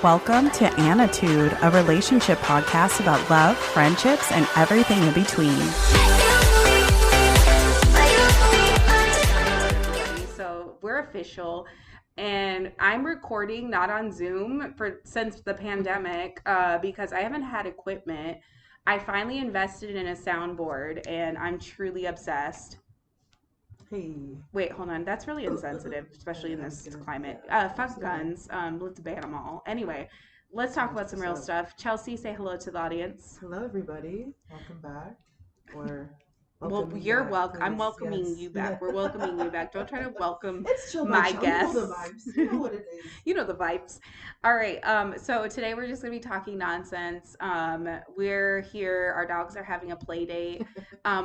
Welcome to Annitude, a relationship podcast about love, friendships, and everything in between. So we're official, and I'm recording not on Zoom since the pandemic because I haven't had equipment. I finally invested in a soundboard, and I'm truly obsessed. Hey. Wait, hold on. That's really insensitive, especially in this climate. Fuck guns. Let's ban them all. Anyway, let's talk about some real 100%. stuff. Chelsea, say hello to the audience. Hello, everybody. Welcome back. Or Well, welcome me you're back, welcome. I'm please. welcoming Yes. you back. We're welcoming you back. Don't try to welcome It's chill by my chill. You know guests. the vibes. You know what it is. You know the vibes. All right. So today we're just gonna be talking nonsense. We're here. Our dogs are having a play date.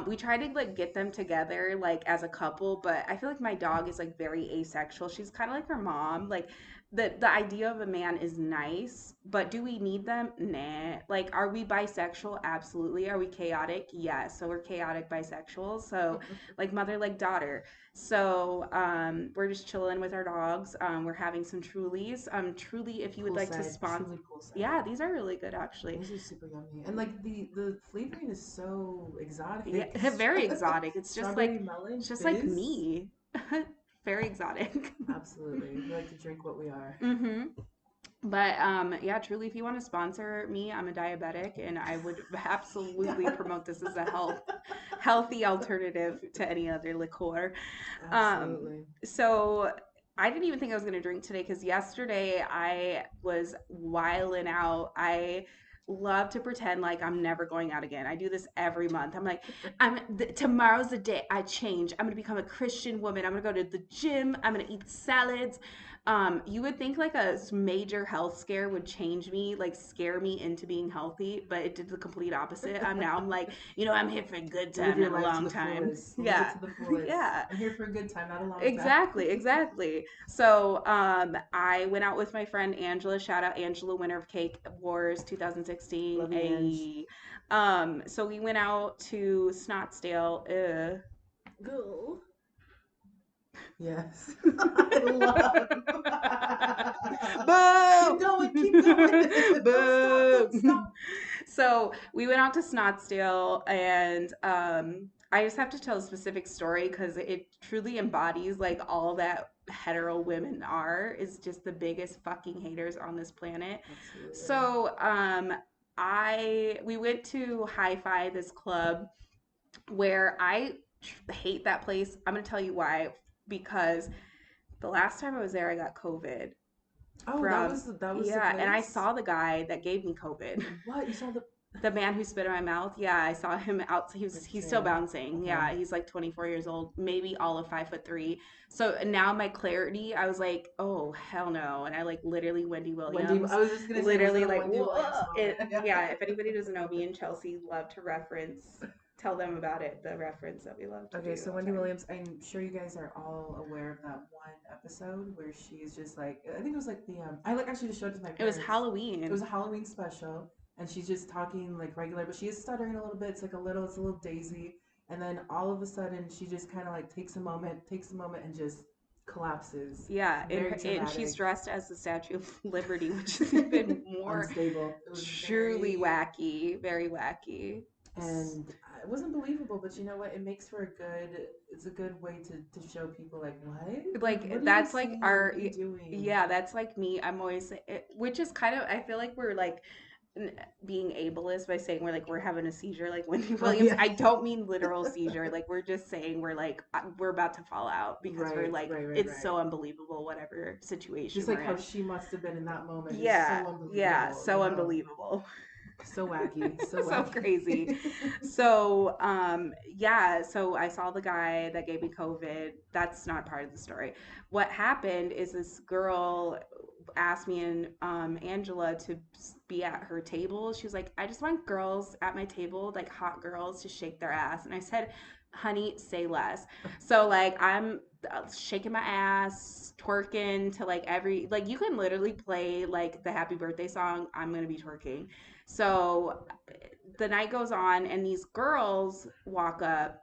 We try to like get them together like as a couple, but I feel like my dog is like very asexual. She's kind of like her mom. Like the idea of a man is nice, but do we need them? Nah. Like, are we bisexual? Absolutely. Are we chaotic? Yes. So we're chaotic bisexuals. So like mother, like daughter. So we're just chilling with our dogs. We're having some Trulies. Truly, if you would like to sponsor. Truly poolside. Yeah, these are really good actually. These are super yummy. And like the flavoring is so exotic. Yeah, very exotic. It's just Strawberry like melon, it's just like fizz. me. Very exotic. Absolutely. We like to drink what we are. Mm-hmm. But yeah, truly, if you want to sponsor me, I'm a diabetic, and I would absolutely promote this as a healthy alternative to any other liqueur. Absolutely. So I didn't even think I was going to drink today because yesterday I was wiling out. I love to pretend like I'm never going out again. I do this every month. I'm like, tomorrow's the day I change. I'm going to become a Christian woman. I'm going to go to the gym. I'm going to eat salads. You would think like a major health scare would change me, like scare me into being healthy, but it did the complete opposite. I'm like, I'm here for a good time, not a long time. Yeah. To the fullest. Yeah. I'm here for a good time, not a long Exactly, exactly. So, I went out with my friend Angela. Shout out Angela, winner of Cake Wars 2016. Love you, Ange. So we went out to Snotsdale. Go. Yes. I love. Boo! Keep going. Boo! Don't stop. So we went out to Snotsdale, and I just have to tell a specific story because it truly embodies like all that hetero women are, is just the biggest fucking haters on this planet. Absolutely. So we went to Hi-Fi, this club where I hate that place. I'm gonna tell you why. Because the last time I was there, I got COVID. Oh, that was the yeah, and I place? saw the guy that gave me COVID. What? You saw The man who spit in my mouth? Yeah, I saw him out. He's still bouncing. Okay. Yeah, he's like 24 years old, maybe all of 5'3". So now my clarity, I was like, oh hell no, and I like literally Wendy Williams. I was just gonna say, literally like, Wendy Williams yeah. If anybody doesn't know, me and Chelsea love to reference. Tell them about it. The reference that we love to do. Okay, so Wendy Williams, I'm sure you guys are all aware of that one episode where she's just like, I think it was like I like actually just showed it to my parents. It was Halloween. It was a Halloween special, and she's just talking like regular, but she is stuttering a little bit. It's a little daisy, and then all of a sudden she just kind of like takes a moment, and just collapses. Yeah, and she's dressed as the Statue of Liberty, which is even more unstable. It was truly wacky, very wacky. And it wasn't believable, but you know what? It makes for it's a good way to show people like, what? Like, that's like yeah, that's like me. I'm always, which is kind of, I feel like we're like being ableist by saying we're having a seizure like Wendy Williams. I don't mean literal seizure. Like, we're just saying we're about to fall out because we're like, it's so unbelievable, whatever situation. Just like how she must have been in that moment. Yeah. So unbelievable. So wacky, so crazy. So yeah, so I saw the guy that gave me COVID. That's not part of the story. What happened is this girl asked me and Angela to be at her table. She was like, I just want girls at my table, like hot girls, to shake their ass. And I said, honey, say less. So like I'm shaking my ass, twerking to like you can literally play like the happy birthday song, I'm gonna be twerking. So the night goes on, and these girls walk up,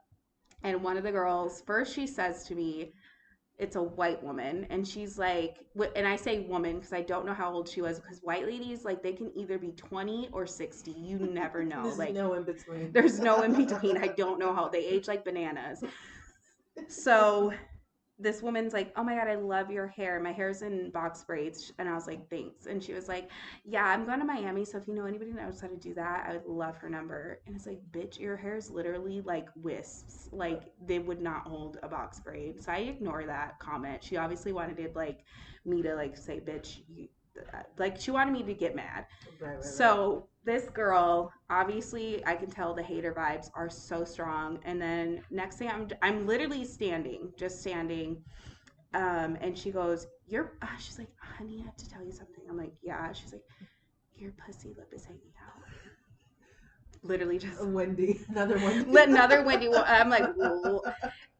and one of the girls, first she says to me, it's a white woman, and she's like, and I say woman because I don't know how old she was, because white ladies, like, they can either be 20 or 60. You never know. There's Like, no in between. there's no in between. I don't know how they age like bananas. So this woman's like, "Oh my God, I love your hair. My hair's in box braids." And I was like, "Thanks." And she was like, "Yeah, I'm going to Miami. So if you know anybody that knows how to do that, I would love her number." And it's like, "Bitch, your hair is literally like wisps. Like, they would not hold a box braid." So I ignore that comment. She obviously wanted it, like, me to like say, "Bitch, you," like, she wanted me to get mad. Right. So this girl, obviously, I can tell the hater vibes are so strong. And then next thing, I'm literally standing, just standing, and she goes, "Your," she's like, "Honey, I have to tell you something." I'm like, "Yeah." She's like, "Your pussy lip is hanging out." Literally just Wendy, another Wendy. another Wendy. I'm like, whoa.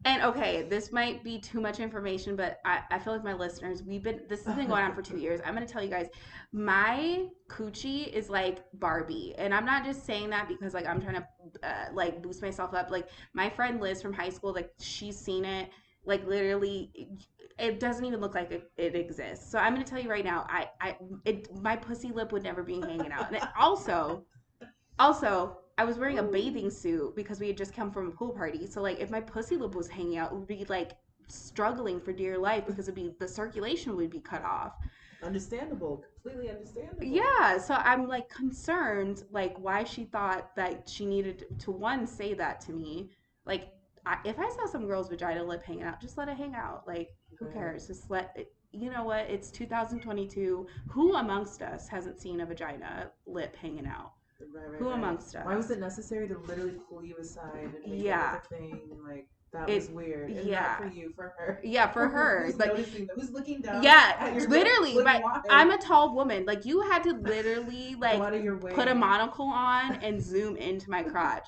And okay, this might be too much information, but I feel like my listeners, this has been going on for 2 years. I'm going to tell you guys, my coochie is like Barbie. And I'm not just saying that because like I'm trying to like boost myself up. Like my friend Liz from high school, like she's seen it. Like literally, it doesn't even look like it exists. So I'm going to tell you right now, my pussy lip would never be hanging out. And also, I was wearing a bathing suit because we had just come from a pool party. So like if my pussy lip was hanging out, it would be like struggling for dear life because it'd be the circulation would be cut off. Understandable, completely understandable. Yeah, so I'm like concerned like why she thought that she needed to one say that to me. Like if I saw some girl's vagina lip hanging out, just let it hang out. Like who Right, cares? Just let it, you know what? It's 2022. Who amongst us hasn't seen a vagina lip hanging out? Who right. amongst Why was us? it necessary to literally pull you aside and make it like Yeah. a thing? Like that was It weird, and not yeah. for you, for her. Yeah, for her. Who's Like noticing that? Who's looking down yeah, at your lips? literally, Like but why? I'm a tall woman. Like you had to literally Go like out of your put a way. monocle on and zoom into my crotch.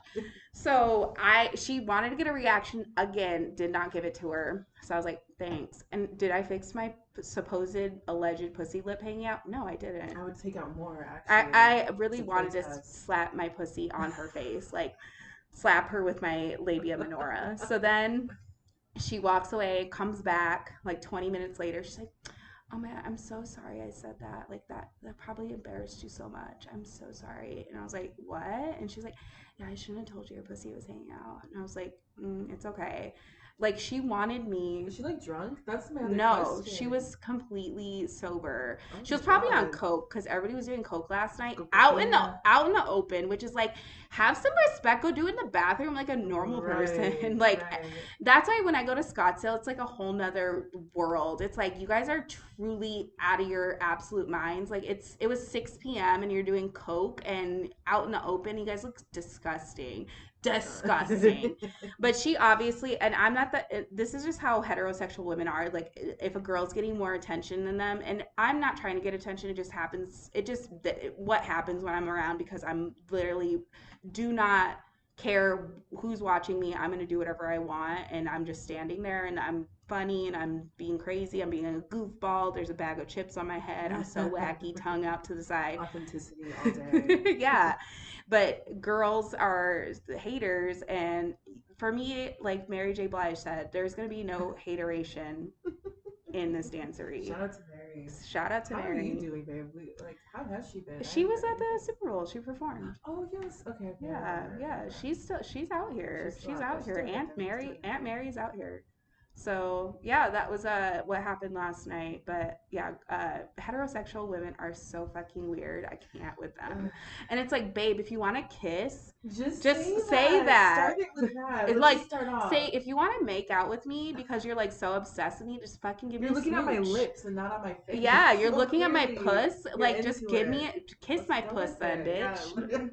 So she wanted to get a reaction again, did not give it to her. So I was like, "Thanks." And did I fix my supposed alleged pussy lip hanging out? No, I didn't. I would take out more I actually I really to wanted to protest. slap my pussy on her face, like slap her with my labia minora. So then she walks away, comes back like 20 minutes later. She's like, "Oh man, I'm so sorry I said that. Like that probably embarrassed you so much. I'm so sorry." And I was like, "What?" And she's like, "Yeah, I shouldn't have told you your pussy was hanging out." And I was like, "It's okay." Like she wanted me. Was she like drunk? That's my other No, she question. was completely sober. Oh She my was probably on god. coke because everybody was doing coke last night Go out cocaine. out in the open, which is like have some respect. Go do it in the bathroom like a normal Right, person. Like right. that's why when I go to Scottsdale, it's like a whole nother world. It's like you guys are truly out of your absolute minds. Like it was 6 p.m. and you're doing coke and out in the open. You guys look disgusting, disgusting. But she obviously, and I'm not the, this is just how heterosexual women are. Like, if a girl's getting more attention than them, and I'm not trying to get attention, it just happens. What happens when I'm around because I'm literally do not care who's watching me. I'm going to do whatever I want. And I'm just standing there and I'm funny and I'm being crazy. I'm being a goofball. There's a bag of chips on my head. I'm so wacky, tongue out to the side. Authenticity all day. Yeah. But girls are haters, and for me, like Mary J. Blige said, there's gonna be no hateration in this dancery. Shout out to Mary. Shout out to How are you Mary. doing, babe? Like, how has she been? I She haven't was heard at the anything. Super Bowl. She performed. Oh yes. Okay. Okay. I Yeah, remember. I yeah. remember. She's out here. She's still She's out there. out She's here. doing her thing. She's doing her Aunt thing. Mary's out here. So yeah, that was what happened last night. But yeah, heterosexual women are so fucking weird. I can't with them. And it's like, babe, if you want to kiss, Just say just say that. that. Start it with that. It's Let's just like, start say off. if you want to make out with me because you're like so obsessed with me, just fucking give me You're a looking at my smooch. lips and not at my face. Yeah, you're So looking at my clearly, puss. you're Like, just into give it. me kiss Let's my go puss with then, it. Yeah. bitch.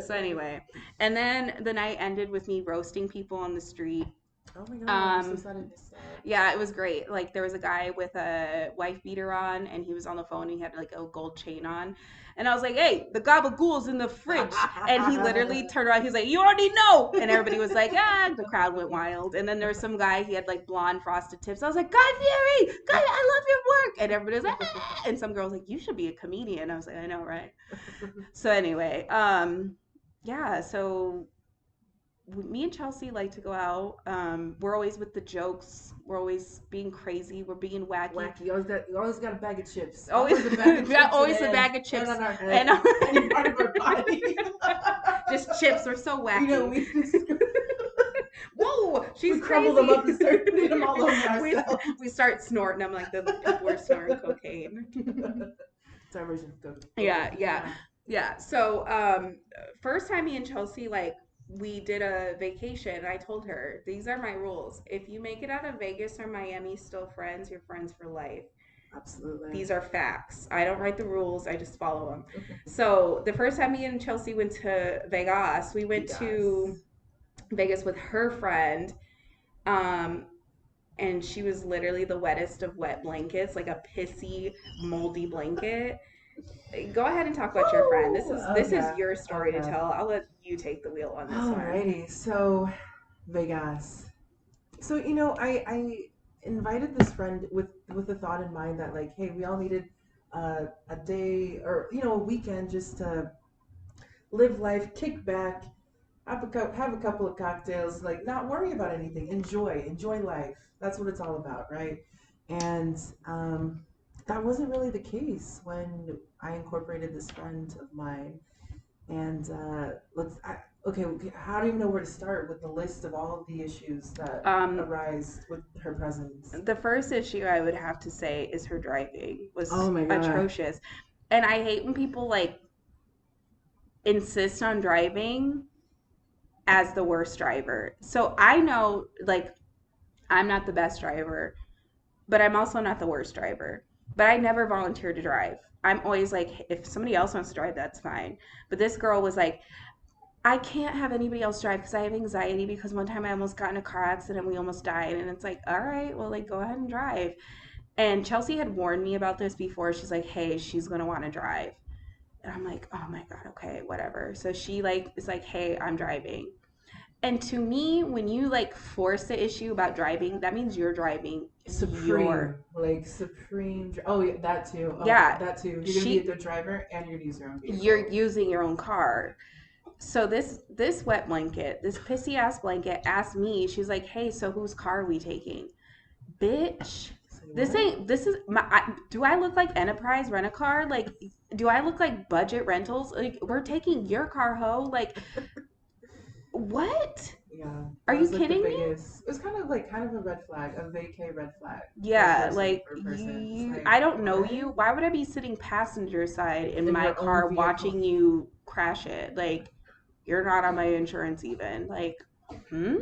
So anyway, and then the night ended with me roasting people on the street. Oh my god, I'm so Um, sad I missed that. yeah, it was great. Like there was a guy with a wife beater on, and he was on the phone. And he had like a gold chain on, and I was like, "Hey, the gabagool's in the fridge." And he literally turned around. He was like, "You already know." And everybody was like, "Ah!" The crowd went wild. And then there was some guy. He had like blonde frosted tips. I was like, "God Fury, God, I love your work." And everybody was like, "Ah!" And some girl was like, "You should be a comedian." I was like, "I know, right?" So anyway, yeah. So me and Chelsea like to go out. We're always with the jokes. We're always being crazy. We're being wacky. Wacky. You always got a bag of chips. Always, Always a bag of yeah, chips always a bag of and chips on our head, and any part of our body. just chips. We're so wacky. We just Whoa, she's we crumble them crazy. up and start putting them all over we ourselves. we start snorting them like the people are snorting cocaine. It's our version of Yeah, cocaine. yeah, Yeah. yeah. So, first time me and Chelsea like we did a vacation, I told her these are my rules. If you make it out of Vegas or Miami, still friends, you're friends for life. Absolutely. These are facts. I don't write the rules, I just follow them. So, the first time me and Chelsea went to Vegas, we went to Yes. Vegas with her friend. Um, and she was literally the wettest of wet blankets, like a pissy, moldy blanket. Go ahead and talk about your friend. This Woo! is this is Okay. your story to Okay. tell. I'll let you take the wheel on this one. Alrighty. So Vegas. So I invited this friend with the thought in mind that like, hey, we all needed a day or a weekend just to live life, kick back, have a couple of cocktails, like not worry about anything, enjoy life. That's what it's all about, right? And that wasn't really the case when I incorporated this friend of mine. And okay, how do you know where to start with the list of all of the issues that Um, arise with her presence? the first issue I would have to say is her driving Oh was my god. atrocious, and I hate when people like insist on driving as the worst driver. So I know like I'm not the best driver, but I'm also not the worst driver. But I never volunteer to drive. I'm always like, if somebody else wants to drive, that's fine. But this girl was like, I can't have anybody else drive because I have anxiety because one time I almost got in a car accident and we almost died. And it's like, all right, well, like, go ahead and drive. And Chelsea had warned me about this before. She's like, hey, she's going to want to drive. And I'm like, oh my God, okay, whatever. So she like is like, hey, I'm driving. And to me, when you like force the issue about driving, that means you're driving Supreme, your like supreme. Oh, yeah, that too. Oh, yeah. that too. You're gonna be a She good driver, and you're gonna use your own you're vehicle. using your own car. So this wet blanket, this pissy ass blanket asked me, she's like, "Hey, so whose car are we taking?" Bitch, Say this what? ain't this is my do I look like Enterprise Rent a Car? Like do I look like Budget Rentals? Like we're taking your car, ho. Like what? Yeah, Are that you was like the kidding me? biggest. It was kind of a red flag, a vacay red flag Yeah, like for a person. It's like I don't know what you. Why would I be sitting passenger side in in my your own car vehicle. watching you crash it? Like you're not on my insurance even. Like, hmm?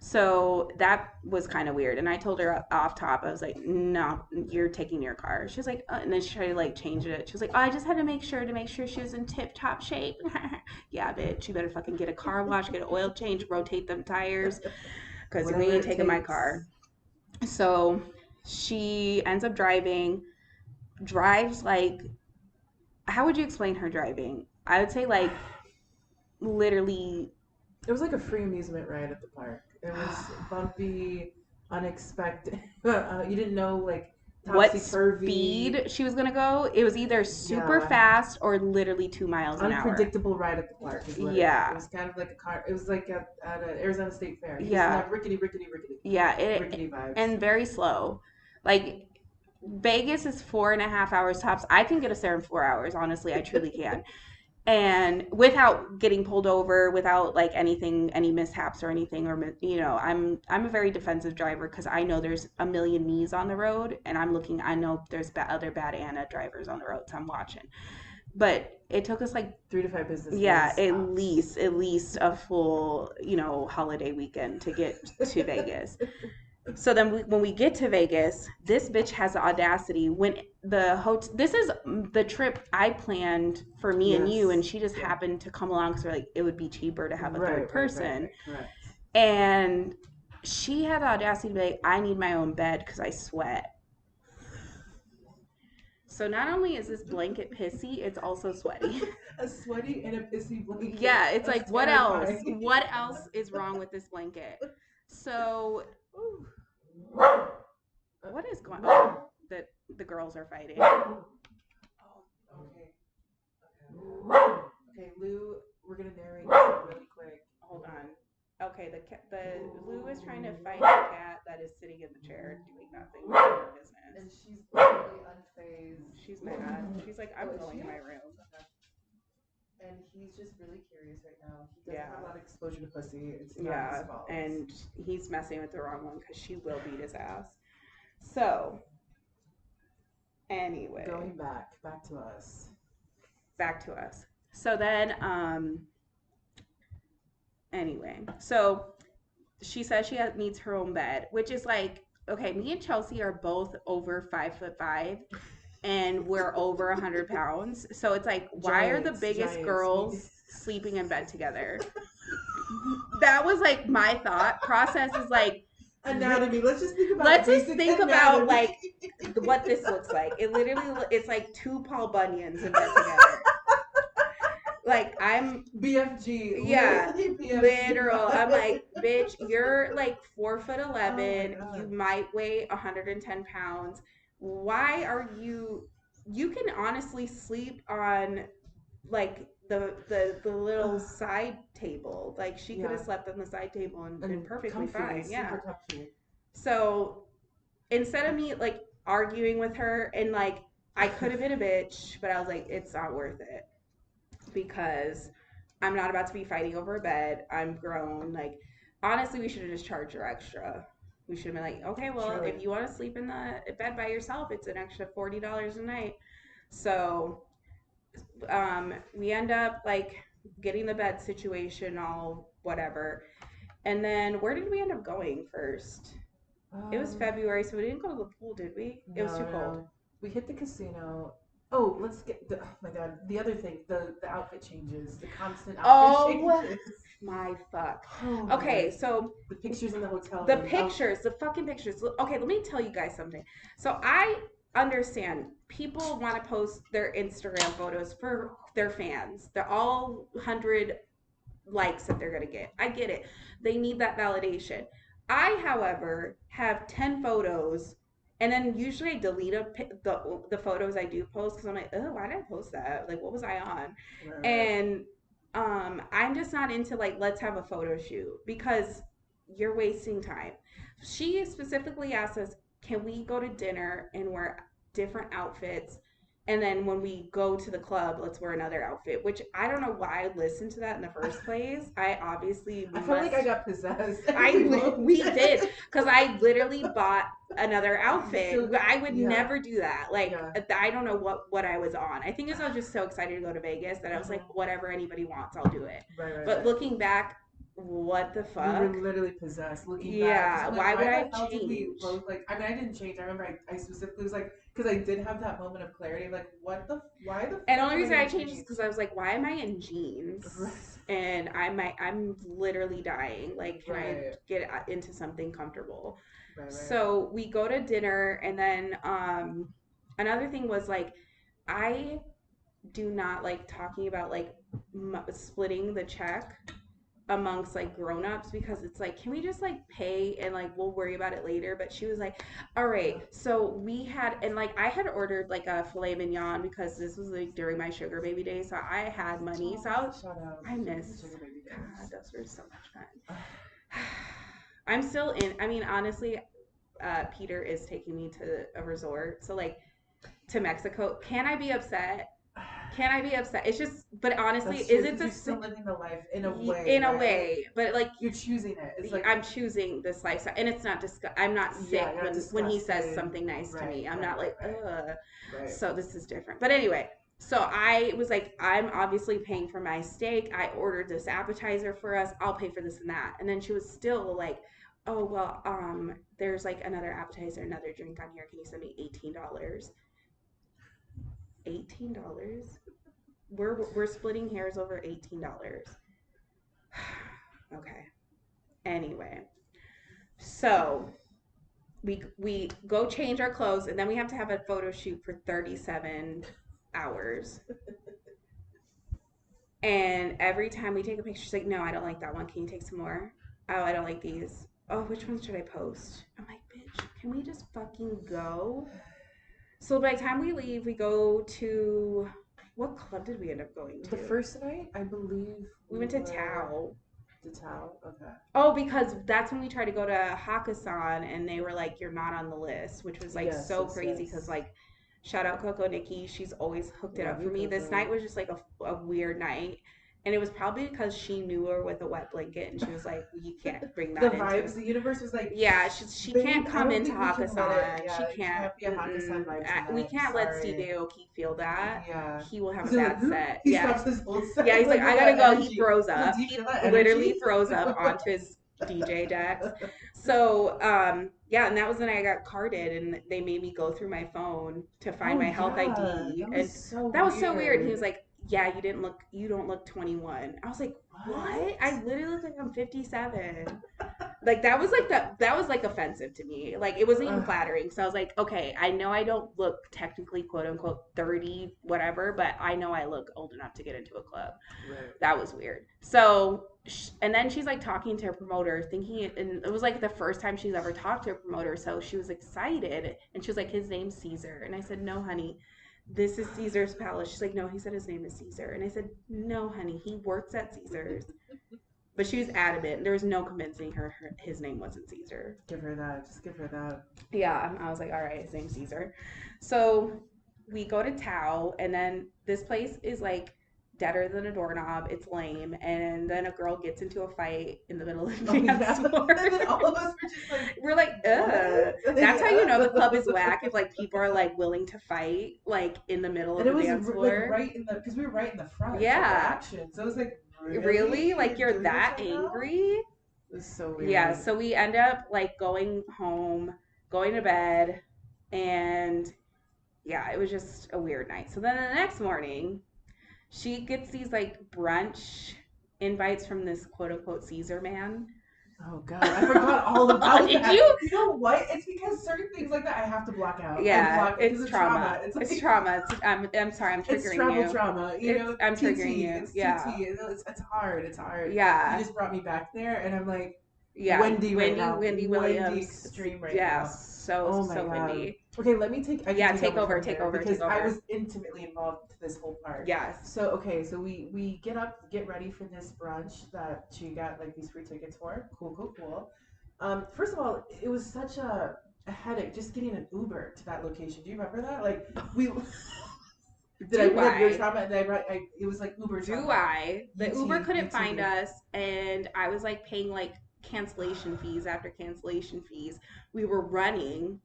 So that was kind of weird. And I told her off top, I was like, no, you're taking your car. She was like, and then she tried to like change it. She was like, oh, I just had to make sure she was in tip top shape. Yeah, bitch, you better fucking get a car wash, get an oil change, rotate them tires, because we Whatever ain't it taking my takes. car. So she ends up drives like, how would you explain her driving? I would say like literally It was like a free amusement ride at the park. It was bumpy, unexpected. You didn't know, like, what topsy turvy. speed she was gonna go. It was either super Yeah, fast or literally 2 miles an hour. unpredictable ride at the park is what it was. It Yeah, was kind of like a car. It was like at an Arizona State Fair. You just yeah, have yeah. rickety vibes. And very slow. Like Vegas is 4.5 hours tops. I can get us there in 4 hours. Honestly, I truly can. And without getting pulled over, without like anything, any mishaps or anything, or I'm a very defensive driver because I know there's a million knees on the road, and I'm looking. I know there's other bad Anna drivers on the road, so I'm watching. But it took us like 3 to 5 business yeah, days tops. at least a full holiday weekend to get to Vegas. So then when we get to Vegas, this bitch has the audacity when this is the trip I planned for me and you, and Yes. she just Yeah. happened to come along because we're like it would be cheaper to have a third person. Right. Correct. And she had the audacity to be like, I need my own bed because I sweat. So not only is this blanket pissy, it's also sweaty. A sweaty and a pissy blanket. Yeah, it's like That's what else? terrifying. What else is wrong with this blanket? So Ooh. what is going on? That the girls are fighting. Oh, okay. Okay. Okay, Lou, we're gonna narrate this really quick. Hold on. Okay, the Lou is trying to find the Ooh. cat that is sitting in the chair doing nothing, minding her business. And she's totally unfazed. She's mad. She's like, Oh, I'm is going she? in my room. Okay. And he's just really curious right now. He doesn't have Yeah, a lot of exposure to pussy. It's not his yeah, fault. and he's messing with the wrong one because she will beat his ass. So anyway, Going back to us. back to us. So then, anyway, so she says needs her own bed, which is like, okay, me and Chelsea are both over 5'5", and we're over 100 pounds. So it's like, why are the Giants, biggest giants. We girls sleeping in bed together? That was like my thought process is like, anatomy. Let's just think about let's just basic think about anatomy. like what this looks like. It literally, it's like two Paul Bunyans in bed together. Like I'm, BFG, yeah, literally BFG literal. I'm like, vibe. bitch, you're like four foot Oh my 11. You god. might weigh 110 pounds. Why are you? You can honestly sleep on like the little side table. Like she could have Yeah, slept on the side table and been and perfectly comfy, fine. Yeah. super comfy. So instead of me like arguing with her and like I could have been a bitch, but I was like, it's not worth it because I'm not about to be fighting over a bed. I'm grown. Like, honestly, we should have just charged her extra. We should have been like, okay, well, if Truly. you want to sleep in the bed by yourself, it's an extra $40 a night. So, we end up like getting the bed situation all whatever. And then where did we end up going first? It was Um, February, so we didn't go to the pool, did we? It was no, too cold. no. We hit the casino. Oh, let's get the, oh my god, the other thing, the outfit changes, the constant outfit Oh changes. my fuck. Oh my Okay, god. so The pictures in the hotel the room. pictures, the fucking pictures. Okay, let me tell you guys something. So I understand people want to post their Instagram photos for their fans. They're all 100 likes that they're going to get. I get it. They need that validation. I, however, have 10 photos and then usually I delete the photos I do post because I'm like, oh, why did I post that? Like, what was I on? Right, right. And I'm just not into like, let's have a photo shoot because you're wasting time. She specifically asked us, can we go to dinner and wear different outfits? And then when we go to the club, let's wear another outfit, which I don't know why I listened to that in the first place. I obviously I felt like I must. got possessed. We both We did. did because I literally bought another outfit. So I would yeah, never do that. Like yeah. I don't know what I was on. I think I was just so excited to go to Vegas that I was like, Mhm. whatever anybody wants, I'll do it. Right, right, But right. looking back, what the We were fuck? literally possessed looking back because Yeah, I'm like, why would why I the hell did we change? both like? I mean, I didn't change. I remember I specifically was like, because I did have that moment of clarity, like, why the And the frick only am I reason I gonna changed is change? because I was like, why am I in jeans? And I'm literally dying. Like, can I Right, get into something comfortable? right, right. So we go to dinner, and then another thing was like, I do not like talking about like splitting the check amongst like grown-ups because it's like, can we just like pay and like we'll worry about it later? But she was like, all right, so we had, and like I had ordered like a filet mignon because this was like during my sugar baby days, so I had money, so Oh, shout out I to miss, the sugar baby god, days. those were so much fun. I'm still in, I mean, honestly, Peter is taking me to a resort, so like to Mexico. Can I be upset? Can I be upset? It's just, but honestly, That's is true it because the you're still living the life in a way, in a right? way? But like You're choosing it. It's like, I'm choosing this lifestyle, and it's not I'm not yeah, sick you're not when he says disgusted. something nice to Right, me. I'm right, not right, like right, ugh. right. So this is different. But anyway, so I was like, I'm obviously paying for my steak. I ordered this appetizer for us. I'll pay for this and that. And then she was still like, oh well, there's like another appetizer, another drink on here. Can you send me $18? $18? We're splitting hairs over $18. Okay. Anyway, so we go change our clothes and then we have to have a photo shoot for 37 hours. And every time we take a picture, she's like, no, I don't like that one. Can you take some more? Oh, I don't like these. Oh, which ones should I post? I'm like, bitch, can we just fucking go? So by the time we leave, we go to what club did we end up going The to? first night, I believe We we went to were. Tao. The towel. Okay. Oh, because that's when we tried to go to Hakkasan and they were like, you're not on the list, which was like Yes, so yes, crazy because yes. like, shout out Coco Nikki. She's always hooked it Love up for you, me. This night Coco. was just like a weird night. And it was probably because she knew her with a wet blanket and she was like, you can't bring The that into. vibes, the universe was like, Yeah, she can't babe, I come don't into think we can let it. Hakkasan. She Yeah, it can't. can't be a Hakkasan vibe We tonight. can't let Steve Sorry. Aoki feel that. Yeah. He will have a He's like, bad set. he Yeah. stops his whole Yeah, set he's like, like I with gotta that go. He energy. throws He's like, up. do you He feel that literally energy? throws up onto his DJ decks. So, yeah, and that was when I got carded, and they made me go through my phone to find Oh my health yeah, ID, that was and so that was so weird. And he weird. was like, "Yeah, you don't look 21." I was like, "What? What? I literally look like I'm 57." Like that was like offensive to me. Like it wasn't even Ugh. flattering. So I was like, okay, I know I don't look technically quote unquote 30 whatever, but I know I look old enough to get into a club. Right. That was weird. So and then she's like talking to her promoter, thinking, and it was like the first time she's ever talked to a promoter. So she was excited, and she was like, "His name's Caesar," and I said, "No, honey, this is Caesar's Palace." She's like, "No, he said his name is Caesar," and I said, "No, honey, he works at Caesar's." But she was adamant. There was no convincing her his name wasn't Caesar. Give her that. Just give her that. Yeah, I was like, all right, his name's Caesar. So we go to Tao, and then this place is like deader than a doorknob. It's lame, and then a girl gets into a fight in the middle of the Oh dance yeah. floor. And then all of us were just like, We're like, ugh. what? That's how you know the club is Yeah. whack if like people are like willing to fight like in the middle And of it the was dance like floor. right in the, because we were right in the front of the Yeah, action. So it was like, really? really? Like You're you're doing this that right now? angry? It was so Yeah, weird. so we end up like going home, going to bed, and yeah, it was just a weird night. So then the next morning, she gets these like brunch invites from this quote unquote Caesar man. Oh God, I forgot all about Did that. you? You know what? It's because certain things like that I have to block out. I Yeah, block it because it's of trauma. trauma. It's It's like trauma. I'm sorry, I'm it's triggering travel you. trauma. You know, I'm triggering TT. you. It's Yeah. TT. It's hard. It's hard. You Yeah. just brought me back there, and I'm like Yeah. Wendy right now. Wendy Wendy Williams. extreme right Yeah, now. so Oh my so God. windy. Okay, let me take. I can Yeah, take over from take here over, because take I over. was intimately involved to this whole part. Yes. So okay, so we get up, get ready for this brunch that she got like these free tickets for. Cool, cool, cool. First of all, it was such a headache just getting an Uber to that location. Do you remember that? Like we did I Do bring up your I? trauma? And it was like Uber Do trauma. I? The You Uber tea, you couldn't find tea. us, and I was like paying like cancellation fees after cancellation fees. We were running.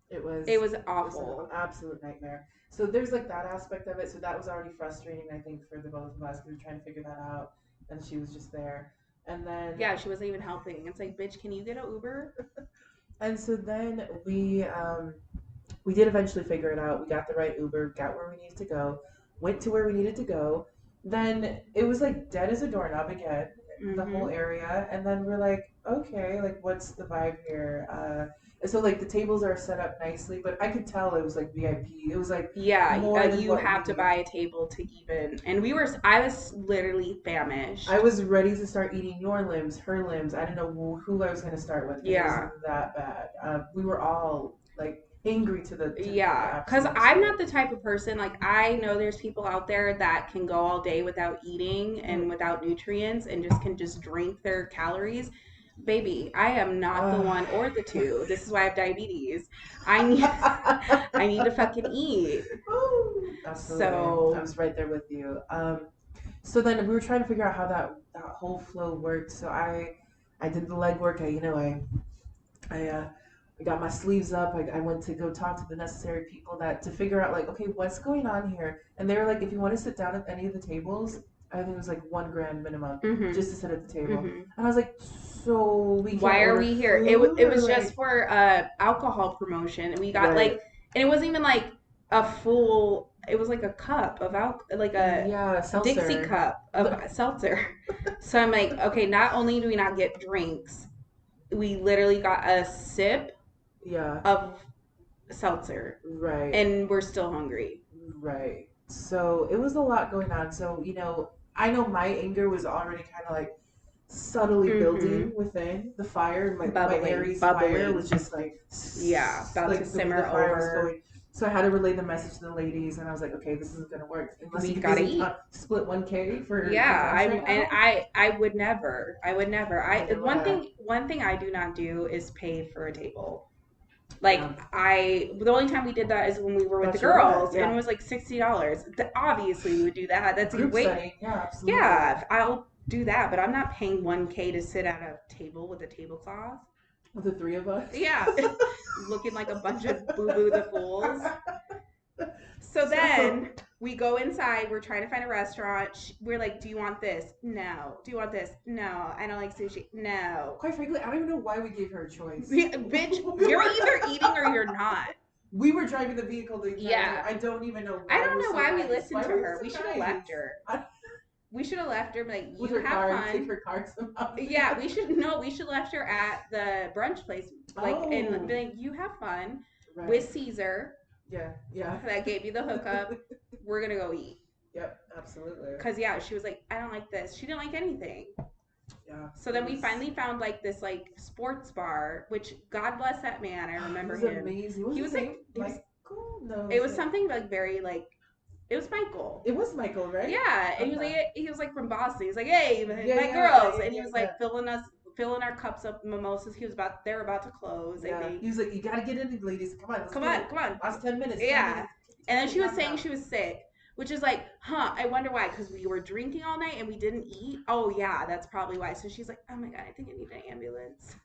It It was was it was an awful. absolute nightmare. So there's like that aspect of it. So that was already frustrating, I think, for the both of us because we were trying to figure that out, and she was just there. And then Yeah, she wasn't even helping. It's like, bitch, can you get an Uber? and so then we did eventually figure it out. We got the right Uber, got where we needed to go, went to where we needed to go. Then it was like dead as a doorknob again, the whole Mm-hmm. area. And then we're like, okay, like what's the vibe here? And so like the tables are set up nicely, but I could tell it was like VIP. It was like Yeah, more than you what have to we. buy a table to even. And I was literally I famished. was ready to start eating your limbs, her limbs. I didn't know who I was going to start with because it was Yeah. that bad. We were all like angry to the Yeah, because absolute I'm not skin. the type of person, like, I know there's people out there that can go all day without eating and Mm. without nutrients and just can just drink their calories. Baby, I am not the Uh, one or the two. This is why I have diabetes. I need I need to fucking eat. Ooh, absolutely. I So, was right there with you. So then we were trying to figure out how that whole flow worked. So I did the legwork. I I got my sleeves up. I went to go talk to the necessary people that to figure out like, okay, what's going on here? And they were like, if you want to sit down at any of the tables, I think it was like 1 grand minimum mhm, just to sit at the table. mhm. And I was like, so we can't Why are order we here? food It or was just like, for alcohol promotion, and we got right? like, and it wasn't even like a full. It was like a cup of like a Yeah, Dixie seltzer. cup of seltzer. So I'm like, okay, not only do we not get drinks, we literally got a sip Yeah, of seltzer, right. and we're still hungry. Right. So it was a lot going on. So, I know my anger was already kind of like subtly building Mm-hmm. within the fire. My Bubbling, Aries fire was bubbling. just like, Yeah, about to like the simmer fire was over. going. So I had to relay the message to the ladies, and I was like, okay, this isn't gonna work unless We you gotta guys eat. split 1K for Yeah, lunch right and now. I would never. I would never. I know that. One thing I do not do is pay for a table. Yeah, Like the only time we did that is when we were with the bachelorette. girls, and it Yeah, was like $60. Obviously, we would do that. That's group wait, setting. Yeah, absolutely. yeah, I'll do that, but I'm not paying 1K to sit at a table with a tablecloth. With the three of us. Yeah, looking like a bunch of boo boo the fools. So So, then we go inside. We're trying to find a restaurant. We're like, "Do you want this? No. Do you want this? No. I don't like sushi. No." quite frankly, I don't even know why we gave her a choice. Bitch, you're either eating or you're not. We were driving the vehicle the entire time. Yeah. I don't even know I why don't we're know so why we nice. listened Why to were we her. We should have so nice? left her. We should have left her. Like, With you her have car, take fun. her car somehow. Yeah, we should no. We should left her at the brunch place. Like, and be Oh, like, you have fun right. with Caesar Yeah, yeah. that gave you the hookup. We're gonna go eat. Yep, absolutely. Cause yeah, she was like, I don't like this. She didn't like anything. Yeah, So it then we was. finally found like this like sports bar, which God bless that man. I It remember was him. amazing. What He was was his like name? Michael? No, it was something like very like it was Michael. it was Michael, right? Yeah, and Okay. he was like from Boston. He was like, "Hey, Yeah, my yeah, yeah, girls," yeah, and he yeah, was yeah. like filling our cups up mimosas. They were about to close. I Yeah. think. He was like, you gotta get in, ladies. Come on, let's Come go. on, come on. Last 10 minutes. 10 minutes. Yeah. And then she was Knock it saying out. she was sick, which is like, huh, I wonder why. Because we were drinking all night and we didn't eat. Oh, yeah, that's probably why. So she's like, oh my God, I think I need an ambulance.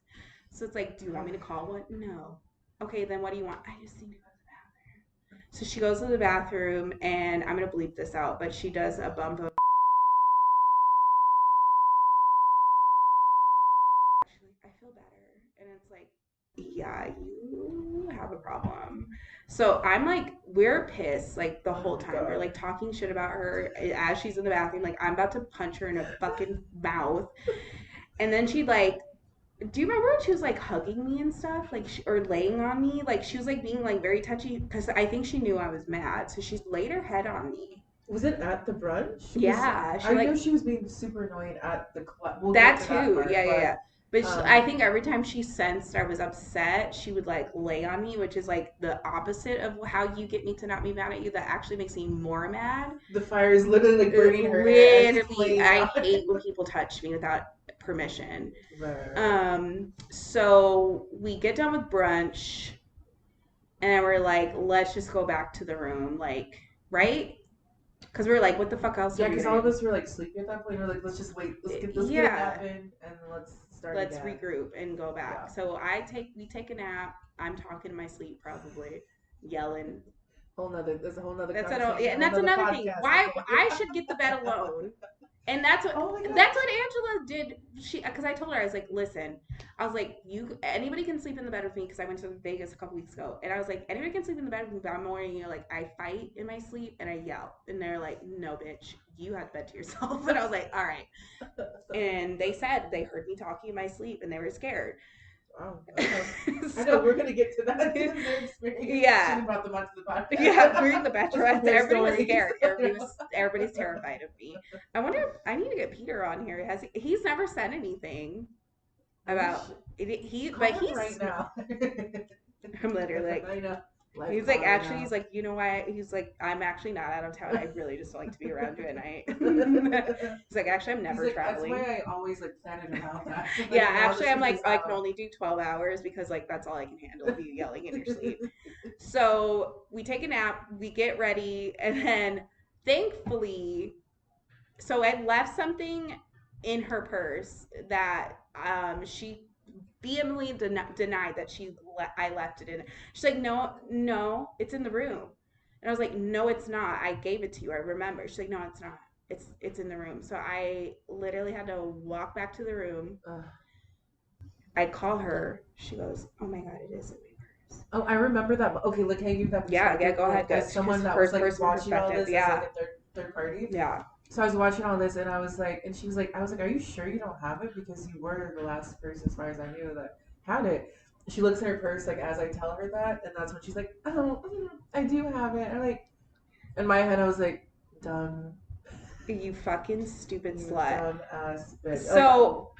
So it's like, do you want me to call one? No. Okay, then what do you want? I just need to go to the bathroom. So she goes to the bathroom, and I'm going to bleep this out, but she does a bump of, actually, I feel better. And it's like, yeah, you have a problem. So I'm like, we're pissed like the whole Oh time. We're God. like talking shit about her as she's in the bathroom. Like, I'm about to punch her in her fucking mouth. And then she like, do you remember when she was like hugging me and stuff? Like, or laying on me? Like, she was like being like very touchy because I think she knew I was mad. So she laid her head on me. Was it at the brunch? Because Yeah. She I know like, she was being super annoying at the club. We'll get that to that too. part, Yeah, yeah, yeah. but But I um, think every time she sensed I was upset, she would like lay on me, which is like the opposite of how you get me to not be mad at you. That actually makes me more mad. the fire is literally like burning her hair and it's Literally, laying I on. hate when people touch me without permission. Right. So we get done with brunch, and we're like, let's just go back to the room, like, right? Because we are like, what the fuck else are Yeah, we because gonna all of do? us were like sleepy at that point. We're like, let's just wait. Let's get a Yeah, nap in and let's start let's again. regroup and go back. Yeah. So we take a nap. I'm talking in my sleep, probably yelling. Whole nother. There's a whole nother Yeah, conversation. A and whole that's nother another thing. podcast. Why Okay. I should get the bed alone. And Oh my that's gosh. what Angela did. She because I told her I was like, listen, I was like, you anybody can sleep in the bed with me because I went to Vegas a couple weeks ago, and I was like, anybody can sleep in the bed with me, but I'm more you know like I fight in my sleep and I yell, and they're like, no, bitch, you had bed to yourself, and I was like, all right. And they said they heard me talking in my sleep and they were scared. Wow. Okay. I know So we're gonna get to that in their experience. She yeah, even brought them onto the yeah, podcast. we're the Let's Bachelorettes. compare Everybody was stories. scared. Everybody's terrified of me. I wonder if I need to get Peter on here. He's never said anything about it, Call but him right now. I'm literally like I know. Life he's like calling actually now. he's like you know why he's like I'm actually not out of town. I really just don't like to be around you at night. He's like actually I'm He's never like, that's why traveling. I always like plan it around that. So Yeah, then all the actually I'm shit like is I can out. only do 12 hours because like that's all I can handle you yelling in your sleep. So we take a nap, we get ready, and then thankfully, so I left something in her purse that she vehemently denied that I left it in. She's like, no, no, it's in the room. And I was like, no, it's not. I gave it to you. I remember. She's like, no, it's not. It's in the room. So I literally had to walk back to the room. Ugh. I call her. She goes, oh my god, it is in my purse. Oh, I remember that. Okay, look, can I give that Yeah, yeah, perspective? go ahead. Like, Go. as someone that was First like person watching all perspective. this as like Yeah, a third party. yeah. So I was watching all this, and I was like, and she was like, I was like, are you sure you don't have it? Because you were the last person, as far as I knew, that had it. She looks in her purse, like as I tell her that, and that's when she's like, oh, I do have it. And like, in my head, I was like, dumb, You fucking stupid you slut. dumb ass bitch. Like, So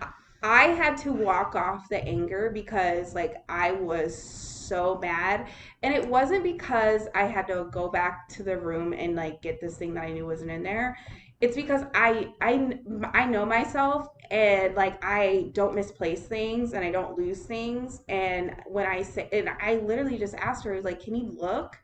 I had to walk off the anger because like I was so mad, and it wasn't because I had to go back to the room and like get this thing that I knew wasn't in there. It's because I know myself, and like I don't misplace things and I don't lose things, and when I say, and I literally just asked her, I was like, can you look?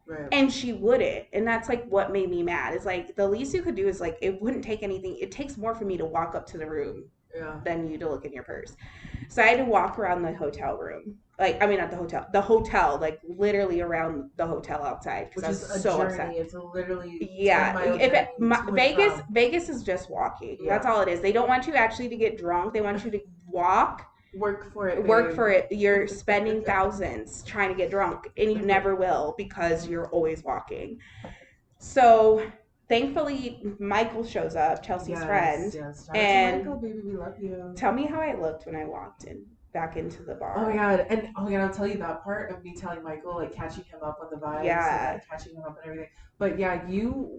Right. And she wouldn't, and that's like what made me mad. Is like the least you could do is like, it wouldn't take anything, it takes more for me to walk up to the room Yeah. than you to look in your purse. So I had to walk around the hotel room. Like, I mean, not the hotel, like literally around the hotel outside because Which I was is a so upset. journey. It's a literally ten Yeah, mile if it, journey to and Vegas, from. Vegas is just walking. That's Yeah. all it is. They don't want you actually to get drunk. They want you to walk, Work for it, work babe. for it. You're spending thousands trying to get drunk, and you never will because you're always walking. So thankfully, Michael shows up, Chelsea's Yes, friend, yes. Shout out to Michael, and baby. We love you. tell me how I looked when I walked in back into the Oh my bar. god, and oh my god, I'll tell you that part of me telling Michael, like catching him up on the vibes and Yeah, like catching him up and everything. But yeah,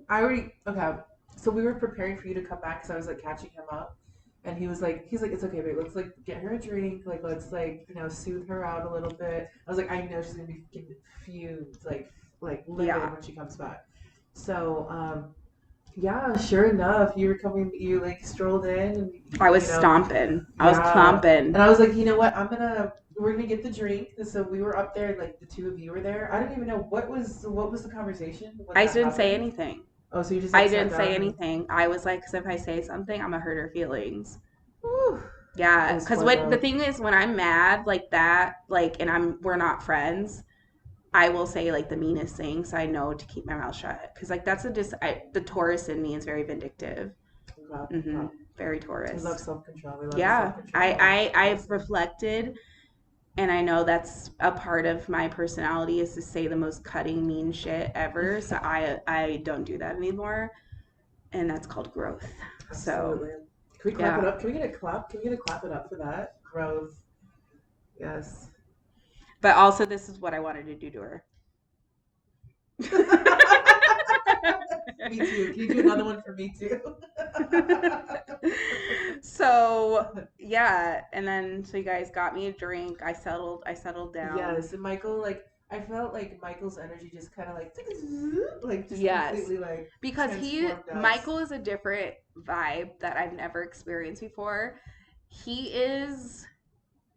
I already, okay. So we were preparing for you to come back because I was like catching him up, and he's like, it's okay, babe. Let's like get her a drink, like let's like soothe her out a little bit. I was like, I know she's gonna be fucking fumed, like livid yeah. when she comes back. So yeah, sure enough, you were coming, you like strolled in, and I was stomping. I was yeah. clomping. And I was like, you know what? We're gonna get the drink. So we were up there, like the two of you were there. I didn't even know what was the conversation when I that didn't say happened. anything. Oh, so you just I like sat didn't say down and, anything. I was like, because if I say something, I'm gonna hurt her feelings. whew, it Yeah, was because fun when the though. thing is, when I'm mad like that, like, and we're not friends, I will say like the meanest things. So I know to keep my mouth shut because like that's the Taurus in me is very vindictive. Okay, Mm-hmm. okay. Very We love Taurus. self control. We love the Yeah, self control. I've Awesome. reflected, and I know that's a part of my personality is to say the most cutting, mean shit ever. So I don't do that anymore, and that's called growth. So Absolutely. Can we clap it yeah, up? Can we get a clap? Can we get a clap it up for that? Growth. Yes. but also this is what I wanted to do to her. Me too. Can you do another one for me too? So yeah, and then so you guys got me a drink. I settled down. Yes, and Michael, like, I felt like Michael's energy just kind of like just Yes. completely like Because transformed us. Michael is a different vibe that I've never experienced before. He is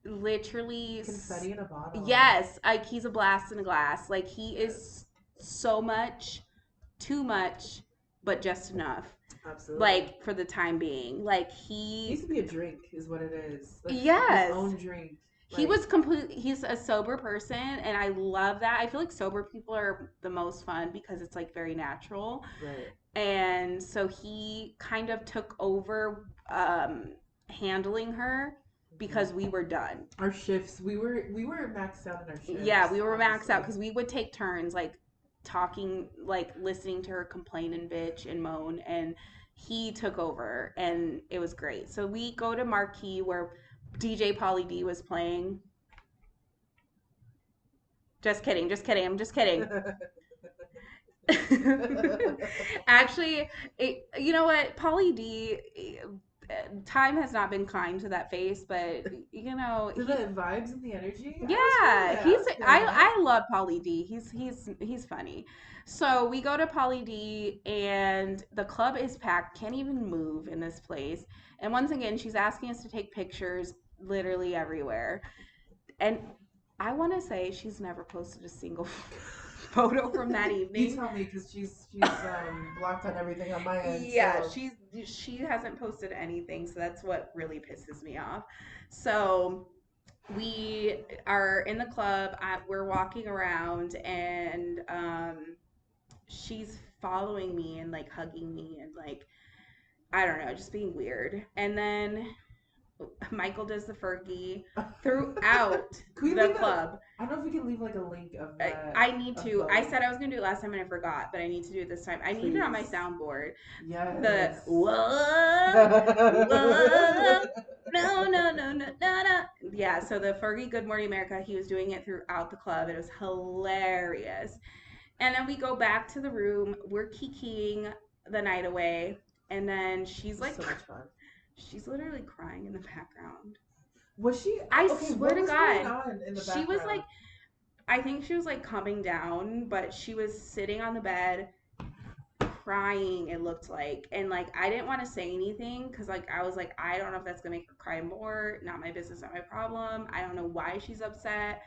literally, Confetti in a bottle. yes, like he's a blast in a glass. Like he Yes, is so much, too much, but just enough. absolutely. Like for the time being. Like Needs to be a drink, is what it is. Like his yes. own drink. He Like, was completely, he's a sober person, and I love that. I feel like sober people are the most fun because it's like very natural. right. And so he kind of took over handling her because we Hmm. were done. Our shifts, we were maxed out in our Yeah, shifts, we were maxed out honestly. because we would take turns like talking, like listening to her complain and bitch and moan, and he took over, and it was great. So we go to Marquee where DJ Polly D was playing. Just kidding, just kidding. I'm just kidding. Actually, you know what, Polly D, time has not been kind to that face, but To the vibes and the energy, I was feeling yeah, it. I was feeling it. I love Polly D. He's funny. So we go to Polly D, and the club is packed. Can't even move in this place. And once again, she's asking us to take pictures literally everywhere. And I want to say she's never posted a single photo from that You evening. tell me, because she's blocked on everything on my end. Yeah, So she hasn't posted anything, so that's what really pisses me off. So we are in the club. We're walking around, and she's following me and like hugging me and like I don't know, just being weird. And then Michael does the Fergie throughout can we the leave a? club. I don't know if we can leave like a link of I need of to. I both, said I was gonna do it last time and I forgot, but I need to do it this time. I need it on my please. soundboard. The Yes. whoa, whoa, no, no, no, no, no, no. Yeah, so the Fergie Good Morning America, he was doing it throughout the club. It was hilarious. And then we go back to the room. We're kikiing the night away. And then she's It's like, so much fun. She's literally crying in the background. Was she I okay? swear What to was going God. on in the She was background? like, I think she was like coming down, but she was sitting on the bed crying, it looked like. And like, I didn't want to say anything because like, I was like, I don't know if that's going to make her cry more. Not my business, not my problem. I don't know why she's upset.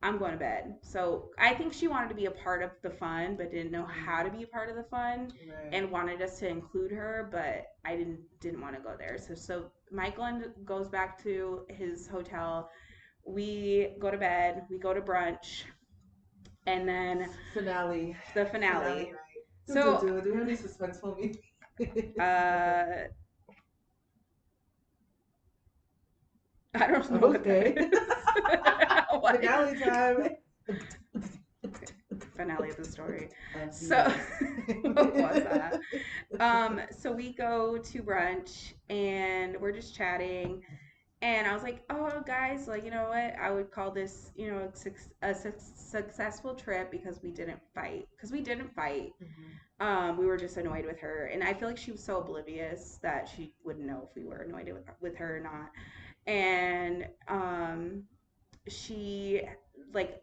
I'm going to bed. So I think she wanted to be a part of the fun, but didn't know how to Mm, be a part of the fun, right. and wanted us to include her, but I didn't want to go there. So Michael goes back to his hotel. We go to bed. We go to brunch, and then Finale. the Finale finale. night. So, Do we have any suspenseful music? uh, I don't know what that Okay. is. What? Finale time. Finale of the story. So, Yes. what was that? So we go to brunch and we're just chatting. And I was like, oh, guys, like, you know what? I would call this, successful trip because we didn't fight. Because we didn't fight. Mhm. We were just annoyed with her. And I feel like she was so oblivious that she wouldn't know if we were annoyed with her or not. And she, like,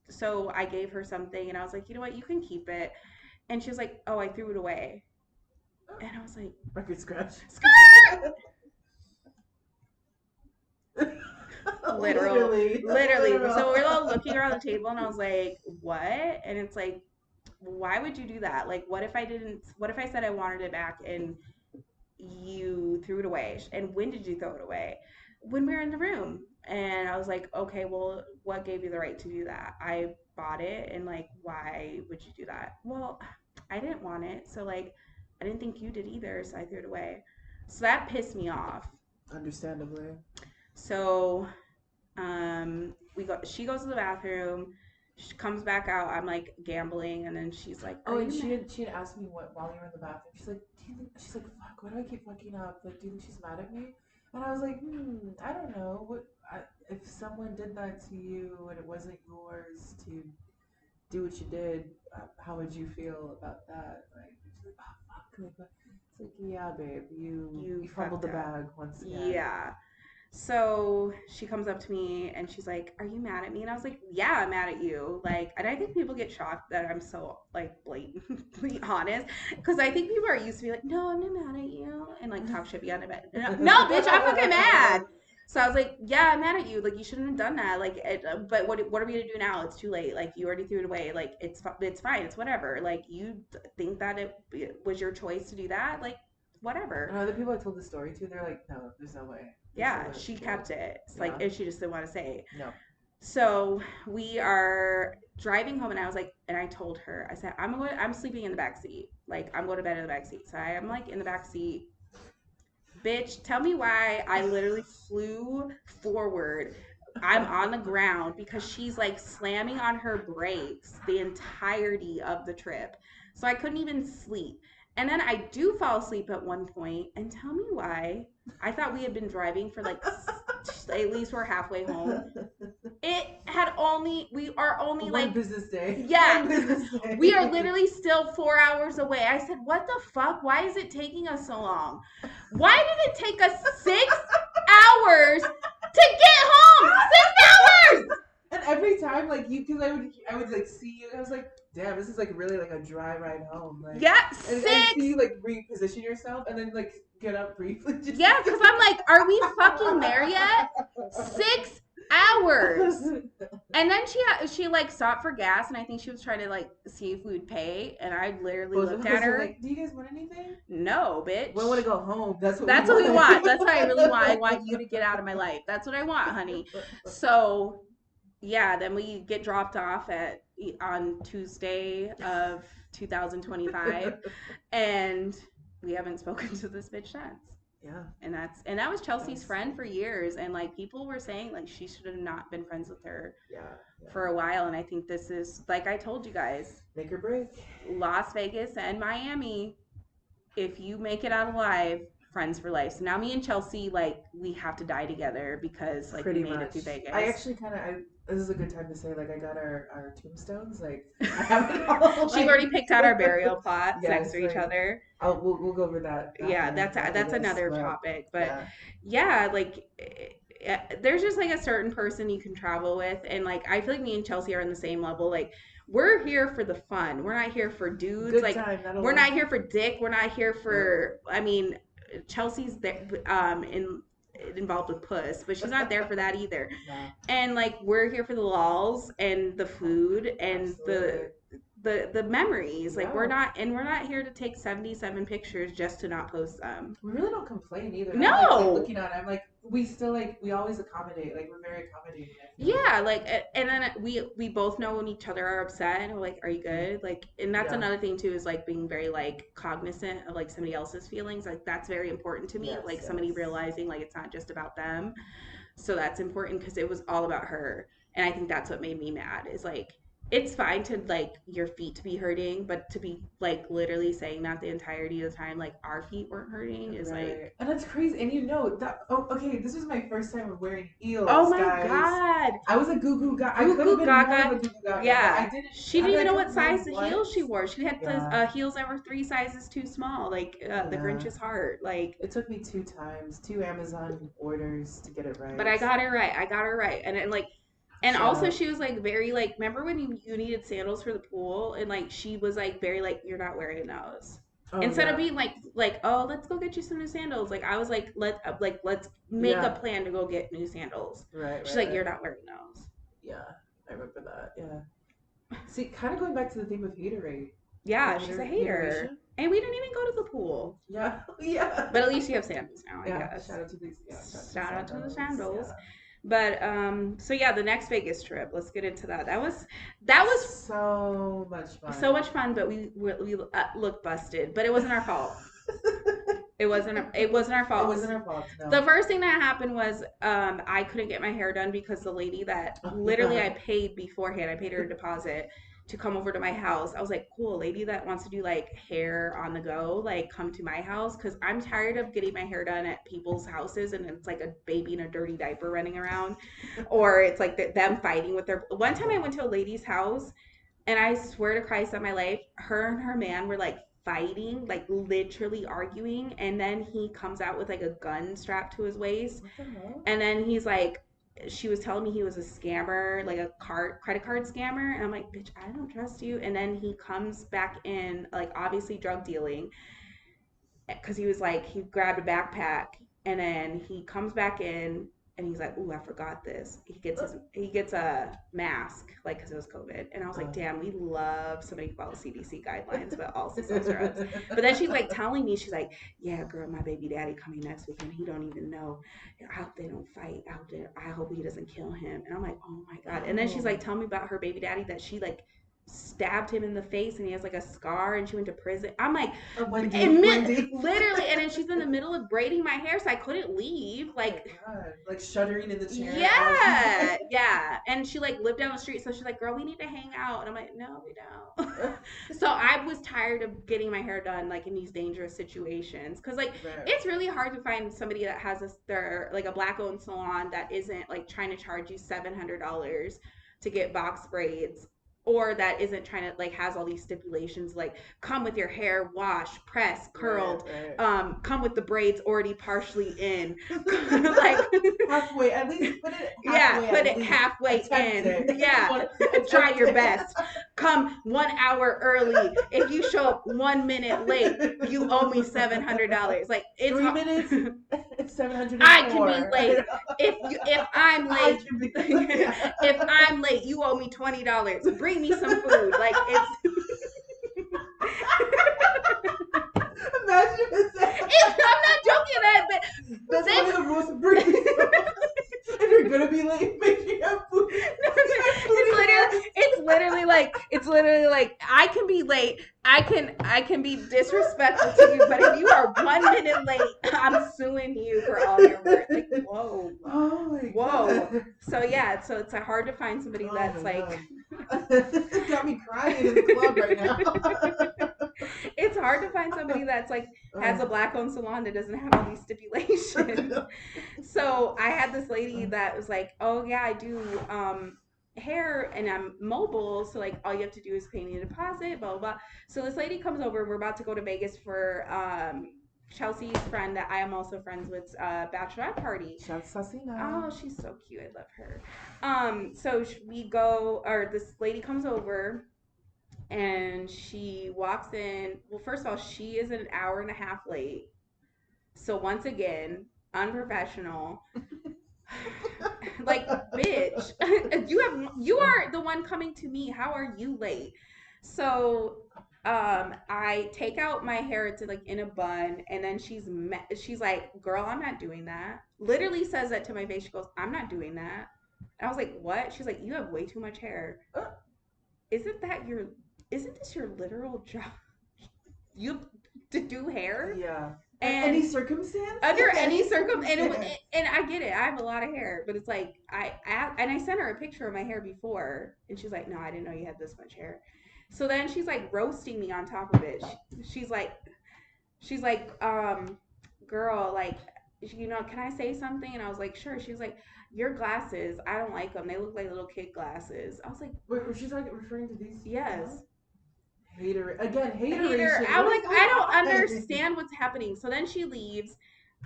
so I gave her something and I was like, you know what? You can keep it. And she was like, oh, I threw it away. And I was like, Record scratch. literal, Literally. literally. So we're all Literal. looking around the table, and I was like, "What?" And it's like, why would you do that? Like, what if I didn't? What if I said I wanted it back and you threw it away? And when did you throw it away? When we were in the room. And I was like, okay, well, what gave you the right to do that? I bought it, and like, why would you do that? Well, I didn't want it, so like, I didn't think you did either, so I threw it away. So that pissed me off. Understandably. So we go, she goes to the bathroom, she comes back out, I'm like gambling, and then she's like, are Oh, and you mad? she had asked me what while you were in the bathroom. She's like, do you think, she's like, fuck, why do I keep fucking up? Like, do you think she's mad at me? And I was like, I don't know. If someone did that to you and it wasn't yours to do what you did, how would you feel about that? Like, she's like, oh fuck. It's like, yeah, babe, You you fumbled fucked the up. bag once again. Yeah. So she comes up to me and she's like, are you mad at me? And I was like, yeah, I'm mad at you. Like, and I think people get shocked that I'm so like blatantly honest, because I think people are used to be like, no, I'm not mad at you, and like talk shit behind my back. No, bitch, I'm fucking mad. So I was like, yeah, I'm mad at you. Like, you shouldn't have done that. Like, but what are we gonna do now? It's too late. Like, you already threw it away. Like, it's fine. It's whatever. Like, you think that it was your choice to do that? Like, whatever. And other people I told the story to, they're like, no, there's no way. They still Yeah, let it she go. kept it. It's like, Yeah. and she just didn't want to say. No. So we are driving home, and I was like, and I told her, I said, I'm sleeping in the back seat. Like, I'm going to bed in the back seat. So I am like in the back seat. Bitch, tell me why I literally flew forward. I'm on the ground because she's like slamming on her brakes the entirety of the trip. So I couldn't even sleep. And then I do fall asleep at one point, and tell me why. I thought we had been driving for like at least we're halfway home. We are only One like, business day. yeah, One business we are day. literally still 4 hours away. I said, what the fuck? Why is it taking us so long? Why did it take us 6 hours to get home? 6 hours! And every time, like you, because I would like see you. I was like, damn, this is like really like a dry ride home. Like, Yeah, and I see six. you like reposition yourself, and then like get up briefly. Just Yeah, because I'm like, are we fucking there yet? 6 hours. And then she like stopped for gas, and I think she was trying to like see if we would pay. And I literally both of looked us at are her. like, do you guys want anything? No, We want to bitch. go home. That's what we That's what we want. want. That's what I really want. I want you to get out of my life. That's what I want, honey. So yeah, then we get dropped off at on Tuesday of 2025, and we haven't spoken to this bitch since. Yeah, And that was Chelsea's that's friend for years, and like people were saying like she should have not been friends with her yeah, yeah. for a while. And I think this is, like I told you guys, Make or break. Las Vegas and Miami. If you make it out alive, friends for life. So now me and Chelsea, like, we have to die together because like we Pretty made it much. through I Vegas. actually kind of this is a good time to say, like, I got our tombstones. Like, I have it all. She's already picked out our burial plots next to Yes, each like, other. we'll go over that Yeah, after that's this. another But topic, but yeah, yeah, like there's just like a certain person you can travel with, and like I feel like me and Chelsea are on the same level. Like we're here for the fun. We're not here for dudes. good Like time, not a we're lot. not here for dick. We're not here No. for. I mean, Chelsea's there, involved with puss, but she's not there for that either. Nah, And like we're here for the lols and the food and absolutely. the memories. Like Yeah. we're not here to take 77 pictures just to not post them. We really don't complain either. I'm like No. looking at it, I'm like, we still like, we always accommodate. Like, we're very accommodating, I feel. Yeah, like and then we both know when each other are upset and we're like, are you Mm. good? Like, and that's Yeah. another thing too, is like being very like cognizant of like somebody else's feelings. Like that's very important to me. Yes, Like somebody yes. realizing like it's not just about them. So that's important because it was all about her. And I think that's what made me mad, is like it's fine to like your feet to be hurting, but to be like literally saying that the entirety of the time, like our feet weren't hurting, is Right. like, And that's crazy. And you know that. Oh, okay. This was my first time of wearing oh heels, my guys. God. I was a goo goo gaga. I Goo could have Goo been more of Gaga. a goo goo gaga, but I Yeah. didn't. She didn't I even know what don't know size the what. heels she wore. She had the Yeah. heels that were 3 sizes too small, like the Yeah. Grinch's heart. Like, It took me two times, two Amazon orders to get it but right. I got her right. I got her right. And like, and Shout also out. she was like very like, remember when you needed sandals for the pool? And like, she was like very like, you're not wearing those. Oh Instead of yeah. being like, oh, let's go get you some new sandals. Like I was like let's make a Yeah. plan to go get new sandals. Right. She's Right. like, Right. you're not wearing those. Yeah. I remember that. Yeah. See, kind of going back to the theme of haterade. Yeah, she's a hater. Hateration. And we didn't even go to the pool. Yeah. Yeah. But at least you have sandals now, I Yeah. guess. Shout out to these. Yeah. Shout out to the Shout out to the sandals. sandals. Yeah. But so yeah, the next Vegas trip. Let's get into that. That was So much so fun. much fun, but we looked busted. But it wasn't our fault. It wasn't our It fault. wasn't our fault. The No. first thing that happened was I couldn't get my hair done because the lady that Oh literally yeah. I paid beforehand, I paid her a deposit to come over to my house. I was like, cool, lady that wants to do like hair on the go, like come to my house, because I'm tired of getting my hair done at people's houses and it's like a baby in a dirty diaper running around, or it's like them fighting with their. One time I went to a lady's house and I swear to Christ on my life, her and her man were like fighting, like literally arguing. And then he comes out with like a gun strapped to his waist. What the hell? And then he's like, she was telling me he was a scammer, like a credit card scammer. And I'm like, bitch, I don't trust you. And then he comes back in, like obviously drug dealing, because he was like, he grabbed a backpack and then he comes back in and he's like, "Ooh, I forgot this." He gets a mask, like because it was COVID, and I was like, Oh. "Damn, we love somebody who follows CDC guidelines, but also sells drugs." But then she's like telling me, she's like, "Yeah, girl, my baby daddy coming next weekend. He don't even know. I hope they don't fight out there. I hope he doesn't kill him." And I'm like, "Oh my god!" And then she's like Oh. telling me about her baby daddy that she like stabbed him in the face and he has like a scar and she went to prison. I'm like, Wendy. Wendy. literally, and then she's in the middle of braiding my hair, so I couldn't leave. Oh my Like, god. Like shuddering in the chair as she's yeah, yeah. And she like lived down the street, so she's like, "Girl, we need to hang out." And I'm like, "No, we don't." So I was tired of getting my hair done like in these dangerous situations, because like Right. it's really hard to find somebody that has their like a black owned salon that isn't like trying to charge you $700 to get box braids, or that isn't trying to like has all these stipulations like come with your hair washed, pressed, Right. curled, Right. come with the braids already partially in. Like Halfway. At least put it yeah, halfway. put At it least halfway attempt in. it. Yeah, try Attempt your it. best. Come 1 hour early. If you show up 1 minute late, you owe me $700. Like it's 3 minutes. It's 704. I can be late. If I'm I late, can be. Yeah. if I'm late, you owe me $20. Bring me some food. Like it's Imagine if it's that. I'm not joking that, but That's one this of the rules of bringing stuff. If you're gonna be late, make sure you have food. it's literally like I can be late. I can be disrespectful to you, but if you are 1 minute late, I'm suing you for all your work. Like whoa, Oh my whoa. god. So yeah, so it's hard to find somebody Oh that's my like god. Got me crying in the club right now. it's hard to find somebody that's like has a Oh. black owned salon that doesn't have all these stipulations. So I had this lady that was like, "Oh yeah, I do. hair and I'm mobile, so like all you have to do is pay me a deposit, blah blah blah. So this lady comes over. We're about to go to Vegas for Chelsea's friend that I am also friends with bachelorette party. Shout Sasina. Oh, she's so cute. I love her. So we go, or this lady comes over and she walks in. Well, first of all, she is an hour and a half late. So once again, unprofessional. Like, bitch, you are the one coming to me. How are you late? So I take out my hair to like in a bun, and then she's like, girl, I'm not doing that. Literally says that to my face. She goes, I'm not doing that. And I was like, what? She's like, you have way too much hair. Isn't that your isn't this your literal job? You have to do hair? Yeah. And Any circumstance? under any Any circum circumstance. and I get it. I have a lot of hair, but it's like and I sent her a picture of my hair before, and she's like, "No, I didn't know you had this much hair." So then she's like roasting me on top of it. She's like, she's like, girl, like, can I say something? And I was like, sure. She's like, your glasses, I don't like them. They look like little kid glasses. I was like, Wait, was she talking referring to these? yes. Hater again, Hater. hateration. I'm What is like, going I don't on? understand what's happening. So then she leaves.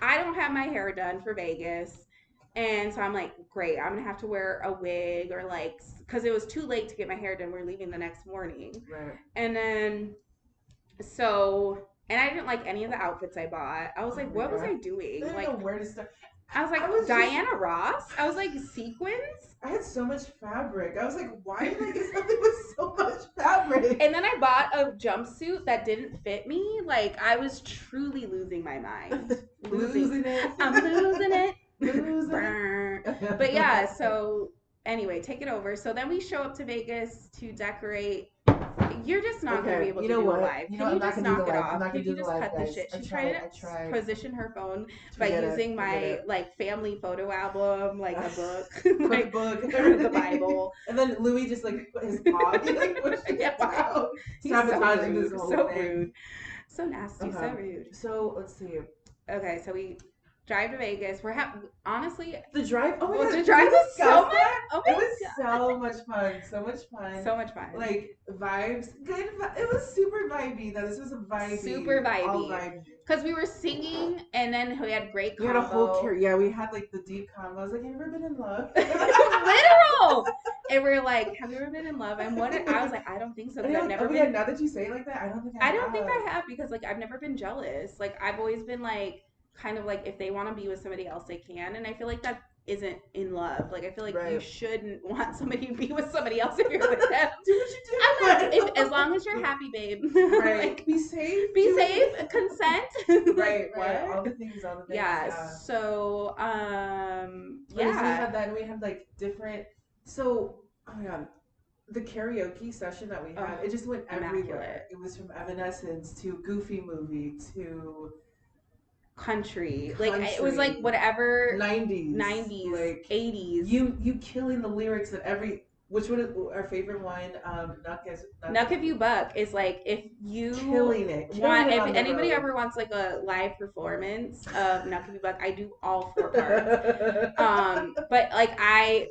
I don't have my hair done for Vegas. And so I'm like, great, I'm gonna have to wear a wig or like, because it was too late to get my hair done. We're leaving the next morning. Right. And then, so, and I didn't like any of the outfits I bought. I was Oh like, my what was god. I I doing? don't know Like, where to start. I was I like, was just Diana Ross? I was like, sequins? I had so much fabric. I was like, why like is something with so much fabric? And then I bought a jumpsuit that didn't fit me. Like I was truly losing my mind. Losing it. I'm losing it. Losing But it. yeah, so anyway, take it over. So then we show up to Vegas to decorate. You're just not going to be Okay, able you to know do a what? live. You know Can what? you I'm not just gonna do the knock it live. I'm off? not Can gonna you do the just live, cut the guys. shit? I She's trying tried. to I tried. position her phone by Forget it. using Forget my it. like family photo album, like a book, like Cookbook, the everything. Bible. And then Louis just like put his paw, he like pushed Yeah, it why? down, He's so sabotaging this rude. whole So thing. rude. So nasty. So rude. So let's see. Okay, so we drive to Vegas. Honestly, The drive. Oh my well, god, the did we drive was so discuss much. that? Oh It was my so much fun. So much god, fun. so much fun. Like vibes, good. It was super vibey. Though this was a Super vibey, all vibey. vibey. Because we were singing and then we had great We had a whole combo. yeah, we had like the deep combos. Like, have you ever been in love? Literal. And we're like, have you ever been in love? And I was like, I don't think so And because you're I've like, never oh been. yeah, now that you say it like that, I don't think I I don't think have. I have because like I've never been jealous. Like I've always been like kind of like if they want to be with somebody else they can, and I feel like that isn't in love. Like I feel like you Right. shouldn't want somebody to be with somebody else if you're with them. Do what you do. I'm not as long as you're happy, babe. Right. Like Be safe. be Do safe, it. consent. Right, Like right. what? All the things, all the things. Yeah. Yeah. So Okay, so we yeah. had that, and we had like different. So, oh my god, the karaoke session that we had, Oh, it just went everywhere. immaculate. It was from Evanescence to Goofy Movie to Country. Like it was like country, whatever 90s, 90s, like 80s. you killing the lyrics of every. Which one is our favorite one? Nuck if you buck is like if you killing want it if on the anybody road. ever wants like a live performance of Nuck if you buck, I do all four parts. But like I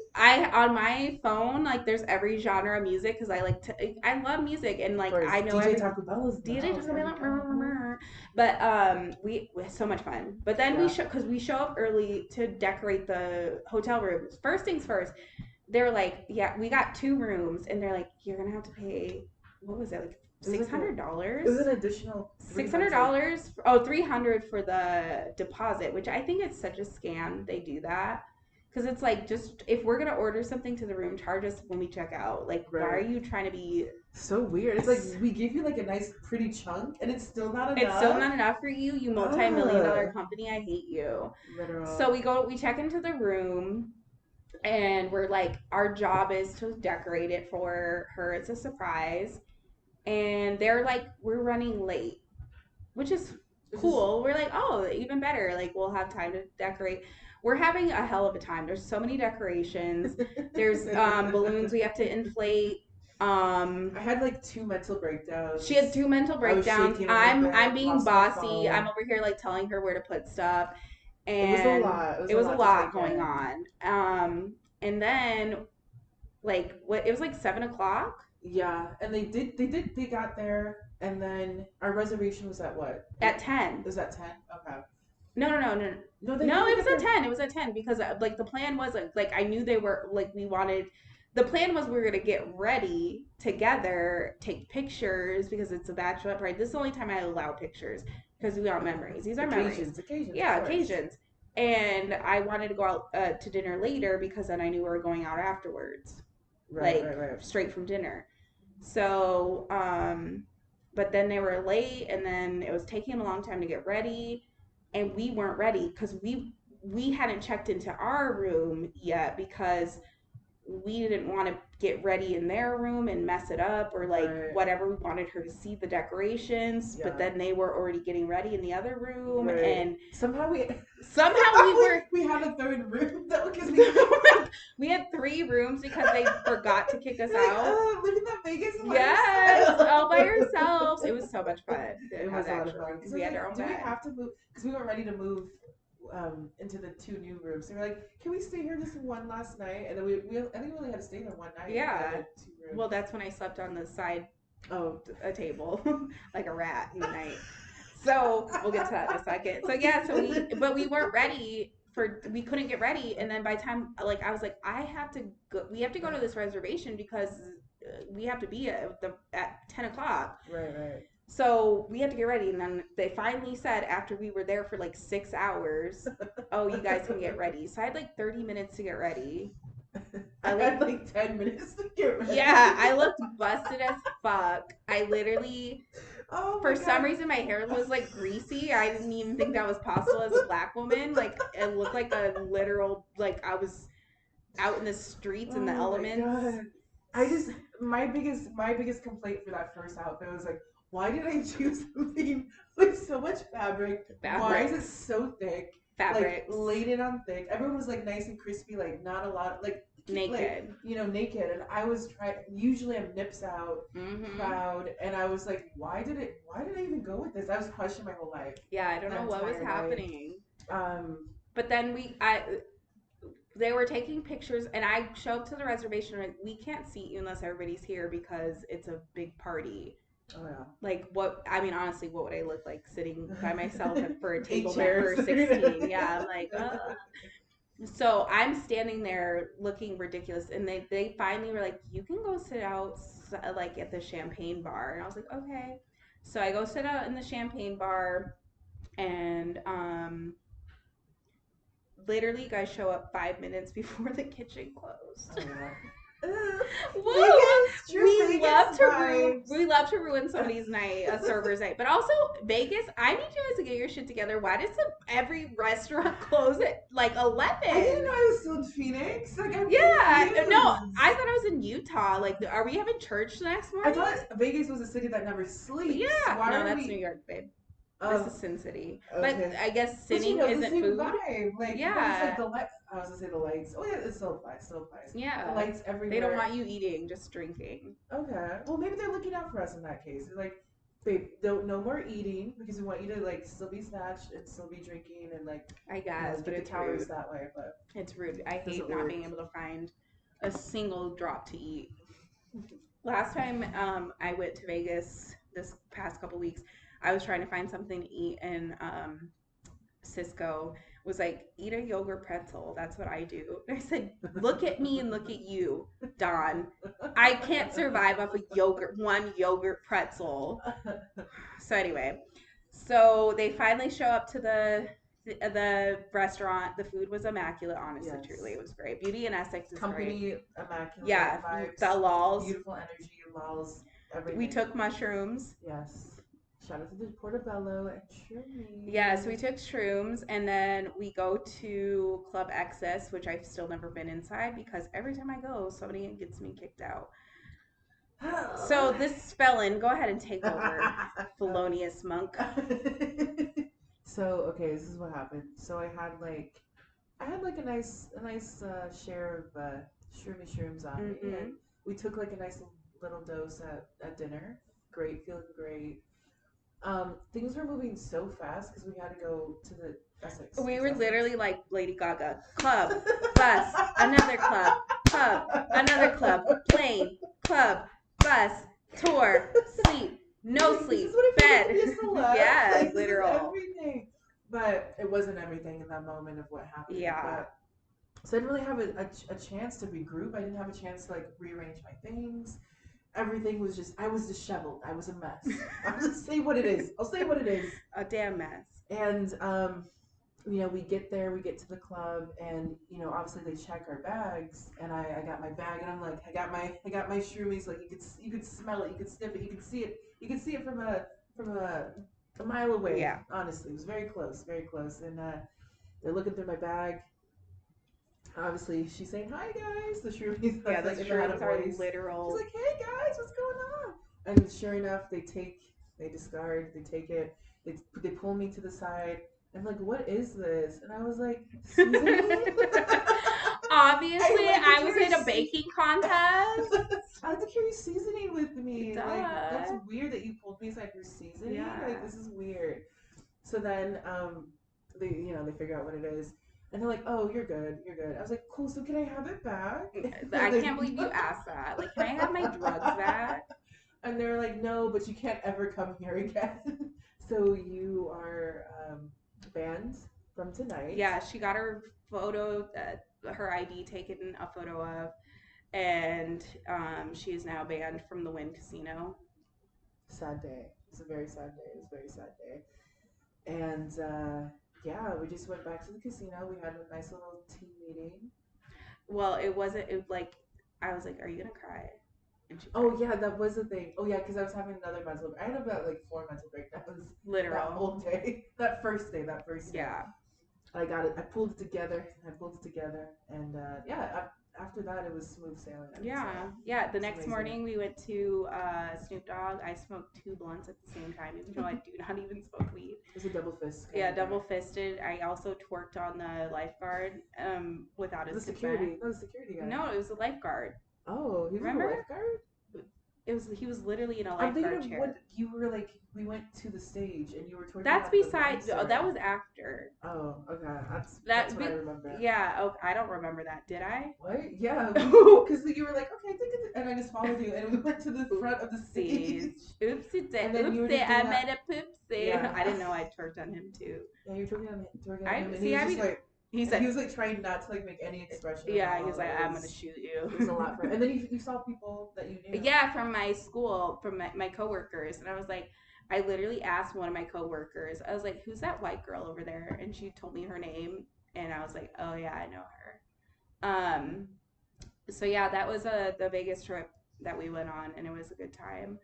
on my phone like there's every genre of music because I like to I love music and Of like course, I know DJ every Taco Bell is in the DJ house Taco every time. Bell, but we had so much fun. But then Yeah. we show up early to decorate the hotel rooms. First things first, they were like, yeah, we got two rooms, and they're like, you're gonna have to pay. What was it like? It was Six like hundred it was dollars. an additional $600. Oh, 300 for the deposit, which I think is such a scam. They do that because it's like just if we're gonna order something to the room, charge us when we check out. Like, why are Right. you trying to be? So weird. It's like we give you like a nice pretty chunk and it's still not It's still enough. not enough for you, you multi-million dollar Ugh. company. I hate you. Literal. So we check into the room and we're like, our job is to decorate it for her. It's a surprise. And they're like, we're running late, which is It's just cool. We're like, oh, even better. Like, we'll have time to decorate. We're having a hell of a time. There's so many decorations. There's balloons we have to inflate. I had like two mental breakdowns. She had two mental I was breakdowns. shaking on the I'm bed, being lost my bossy. I'm phone. over here like telling her where to put stuff, It was a and lot. It was it a was a lot to lot take going in. on. And then Like what? It was like 7 o'clock Yeah, and they got there, and then our reservation was at what? at It 10. was at 10. Okay. No, no, no, no, No, they no. didn't It was get at there. 10. It was at 10 because like the plan was like I knew they were like we wanted. The plan was we were gonna get ready together, take pictures because it's a bachelorette party. This is the only time I allow pictures because we want memories. These are memories. Occasions, of Yeah, course. occasions. And I wanted to go out to dinner later because then I knew we were going out afterwards, Right, like right, right. straight from dinner. So, but then they were late, and then it was taking a long time to get ready, and we weren't ready because we hadn't checked into our room yet because we didn't want to get ready in their room and mess it up or like Right. whatever. We wanted her to see the decorations, but Yeah. then they were already getting ready in the other room, Right. and Somehow we somehow somehow we were we had a third room though because we we had three rooms because they forgot to kick us we're like, out. living that Vegas Yes, all by lifestyle. ourselves. It was so much fun to It have was a the lot of extra fun room because because I we was had our like, own do we bed. have to move? Because we weren't ready to move into the two new rooms. So we were like, can we stay here just one last night? And then we I think we only had to stay there one night in the Yeah. other two rooms. Well, that's when I slept on the side Oh. a table like a rat in the night. So we'll get to that in a second. So yeah, but we weren't ready for, we couldn't get ready. And then by the time, like, I was like, I have to go, we have to go to this reservation because we have to be at 10 o'clock. Right, right. So we had to get ready. And then they finally said, after we were there for like 6 hours, oh, you guys can get ready. So I had like 30 minutes to get ready. I I had like, like 10 minutes to get ready. yeah, I looked busted as fuck. I literally, Oh for my some god. reason, my hair was like greasy. I didn't even think that was possible as a black woman. Like, it looked like a literal, like, I was out in the streets in the Oh my elements. god. I just my biggest complaint for that first outfit was like, why did I choose something with so much fabric? Why is it Fabrics, so thick? Like fabrics, laid it on thick. Everyone was like nice and crispy, like not a lot, like naked. naked. And I was trying. Usually I'm nips out, Mm-hmm. proud, and I was like, Why did I even go with this? I was hushing my whole life Yeah, I don't that know what was entire night. happening. Um, But then they were taking pictures, and I show up to the reservation. Like, we can't seat you unless everybody's here because it's a big party. oh yeah. Like, what, I mean, honestly, what would I look like sitting by myself for a Eight table meant for chairs. 16? Yeah, I'm like, so I'm standing there looking ridiculous, and they finally were like, "You can go sit out like at the champagne bar," and I was like, "Okay." So I go sit out in the champagne bar, and literally, you guys show up 5 minutes before the kitchen closed. Oh yeah. Vegas, Woo! true Vegas vibes. We love to ruin somebody's night, a server's night. But also Vegas, I need you guys to get your shit together. Why does every restaurant close at like I didn't 11? know I was still in Phoenix. Like I'm Yeah, no, confused. I thought I was in Utah. Like, are we having church the next I morning? thought Vegas was a city that never sleeps. Yeah, Why no, are that's New we? York, babe. This Oh, is Sin City. But okay. I guess But sinning the isn't same food. vibe. But it's like Yeah, the light. I was gonna say the lights. Oh yeah, it still applies. Still applies. The yeah. lights They don't everywhere. want you eating, just drinking. Okay. Well, maybe they're looking out for us in that case. They're like, babe, don't no more eating because we want you to like still be snatched and still be drinking and like I guess, but get the it's calories rude. that way. But It's rude. I it hate doesn't not work. being able to find a single drop to eat. Last time I went to Vegas this past couple weeks, I was trying to find something to eat, and Cisco was like, "Eat a yogurt pretzel." That's what I do. And I said, "Look at me and look at you, Don. I can't survive off a one yogurt pretzel." So anyway, so they finally show up to the restaurant. The food was immaculate, honestly, truly. Yes. It was great. Beauty and Essex is great. Company immaculate Yeah, the vibes, lols. beautiful energy, laws, We everything. took mushrooms. Yes. Shout out to the Portobello and Yeah, so we shroomies. took shrooms, and then we go to Club Access, which I've still never been inside because every time I go, somebody gets me kicked out. So this felon, go ahead and take over, felonious monk. So okay, this is what happened. So I had like a nice share of shrooms on me, and Mm-hmm. we took like a nice little dose at dinner. Great, feeling great. Things were moving so fast because we had to go to the Essex. We It's were Essex. literally like Lady Gaga. Club, bus, another club, hug, another club, plane, club, bus, tour, sleep, no Like, this is sleep, what it feels like to bed. be a celeb. Yeah, Like, this is literal. everything. But it wasn't everything in that moment of what happened. Yeah. But so I didn't really have a chance to regroup. I didn't have a chance to like rearrange my things. Everything was just, I was disheveled. I was a mess. I'll just say what it is. I'll say what it is. A damn mess. And we get there, we get to the club, and obviously they check our bags, and I got my bag, and I'm like, I got my shroomies, like you could smell it, you could sniff it, you could see it from a mile away. Yeah. Honestly, it was very close, and they're looking through my bag. Obviously, she's saying, "Hi guys." The shroomies, Yeah, that's the like if it had a shrooms are voice. She's literal. like, "Hey guys, what's going on?" And sure enough, they discard, they take it, they pull me to the side. I'm like, "What is this?" And I was like, "Seasoning." Obviously, I like to I was carry in a baking contest. I like to carry seasoning with me. Like that's Duh. weird that you pulled me aside for seasoning. Like Yeah. this is weird. So then they figure out what it is. And they're like, "Oh, you're good. You're good." I was like, "Cool. So can I have it back?" I can't believe you asked that. Like, can I have my drugs back? And they're like, "No, but you can't ever come here again. So you are banned from tonight." Yeah, she got her photo, her ID taken a photo of, and she is now banned from the Wynn Casino. Sad day. It's a very sad day. It was a very sad day. And yeah, we just went back to the casino. We had a nice little team meeting. Well, it wasn't. It like I was like, "Are you gonna cry?" And she cried. Oh yeah, that was the thing. Oh yeah, because I was having another mental. I had about like four mental breakdowns that Literal. whole day. That first day. That first day. Yeah. I got it. I pulled it together. I pulled it together, and yeah. After that, it was smooth sailing. I would say Yeah, yeah. The it's next amazing. morning we went to Snoop Dogg. I smoked two blunts at the same time, even though I do not even smoke weed. It was a double fist kind Yeah, of thing. double fisted. I also twerked on the lifeguard without his The consent. security. No, the security guy. No, it was a lifeguard. Oh, he was a Remember? lifeguard. It was he was literally in a I'm thinking lifeguard of what chair. you were like. We went to the stage and you were twerking That's on the beside. Oh, that limestone. was after. Oh, okay. That's That what I be, remember. yeah. Oh, I don't remember that. Did I? What? Yeah, because you were like, okay, think of it, and I just followed you, and we went to the front of the Oopsies. stage, Oopsie. and then you were Oopsie. just doing I that. made a poopsie. Yeah, I didn't know I twerked on him too. yeah, you were twerking on I him, and he see. was I just mean, like, he he said, was like trying not to like make any expression at yeah. He was all. like, I'm gonna shoot It was a you. lot for him. And then you saw people that you knew. Yeah, from my school, from my coworkers, and I was like, I literally asked one of my coworkers. I was like, "Who's that white girl over there?" And she told me her name, and I was like, "Oh yeah, I know her." So yeah, that was the Vegas trip that we went on, and it was a good time.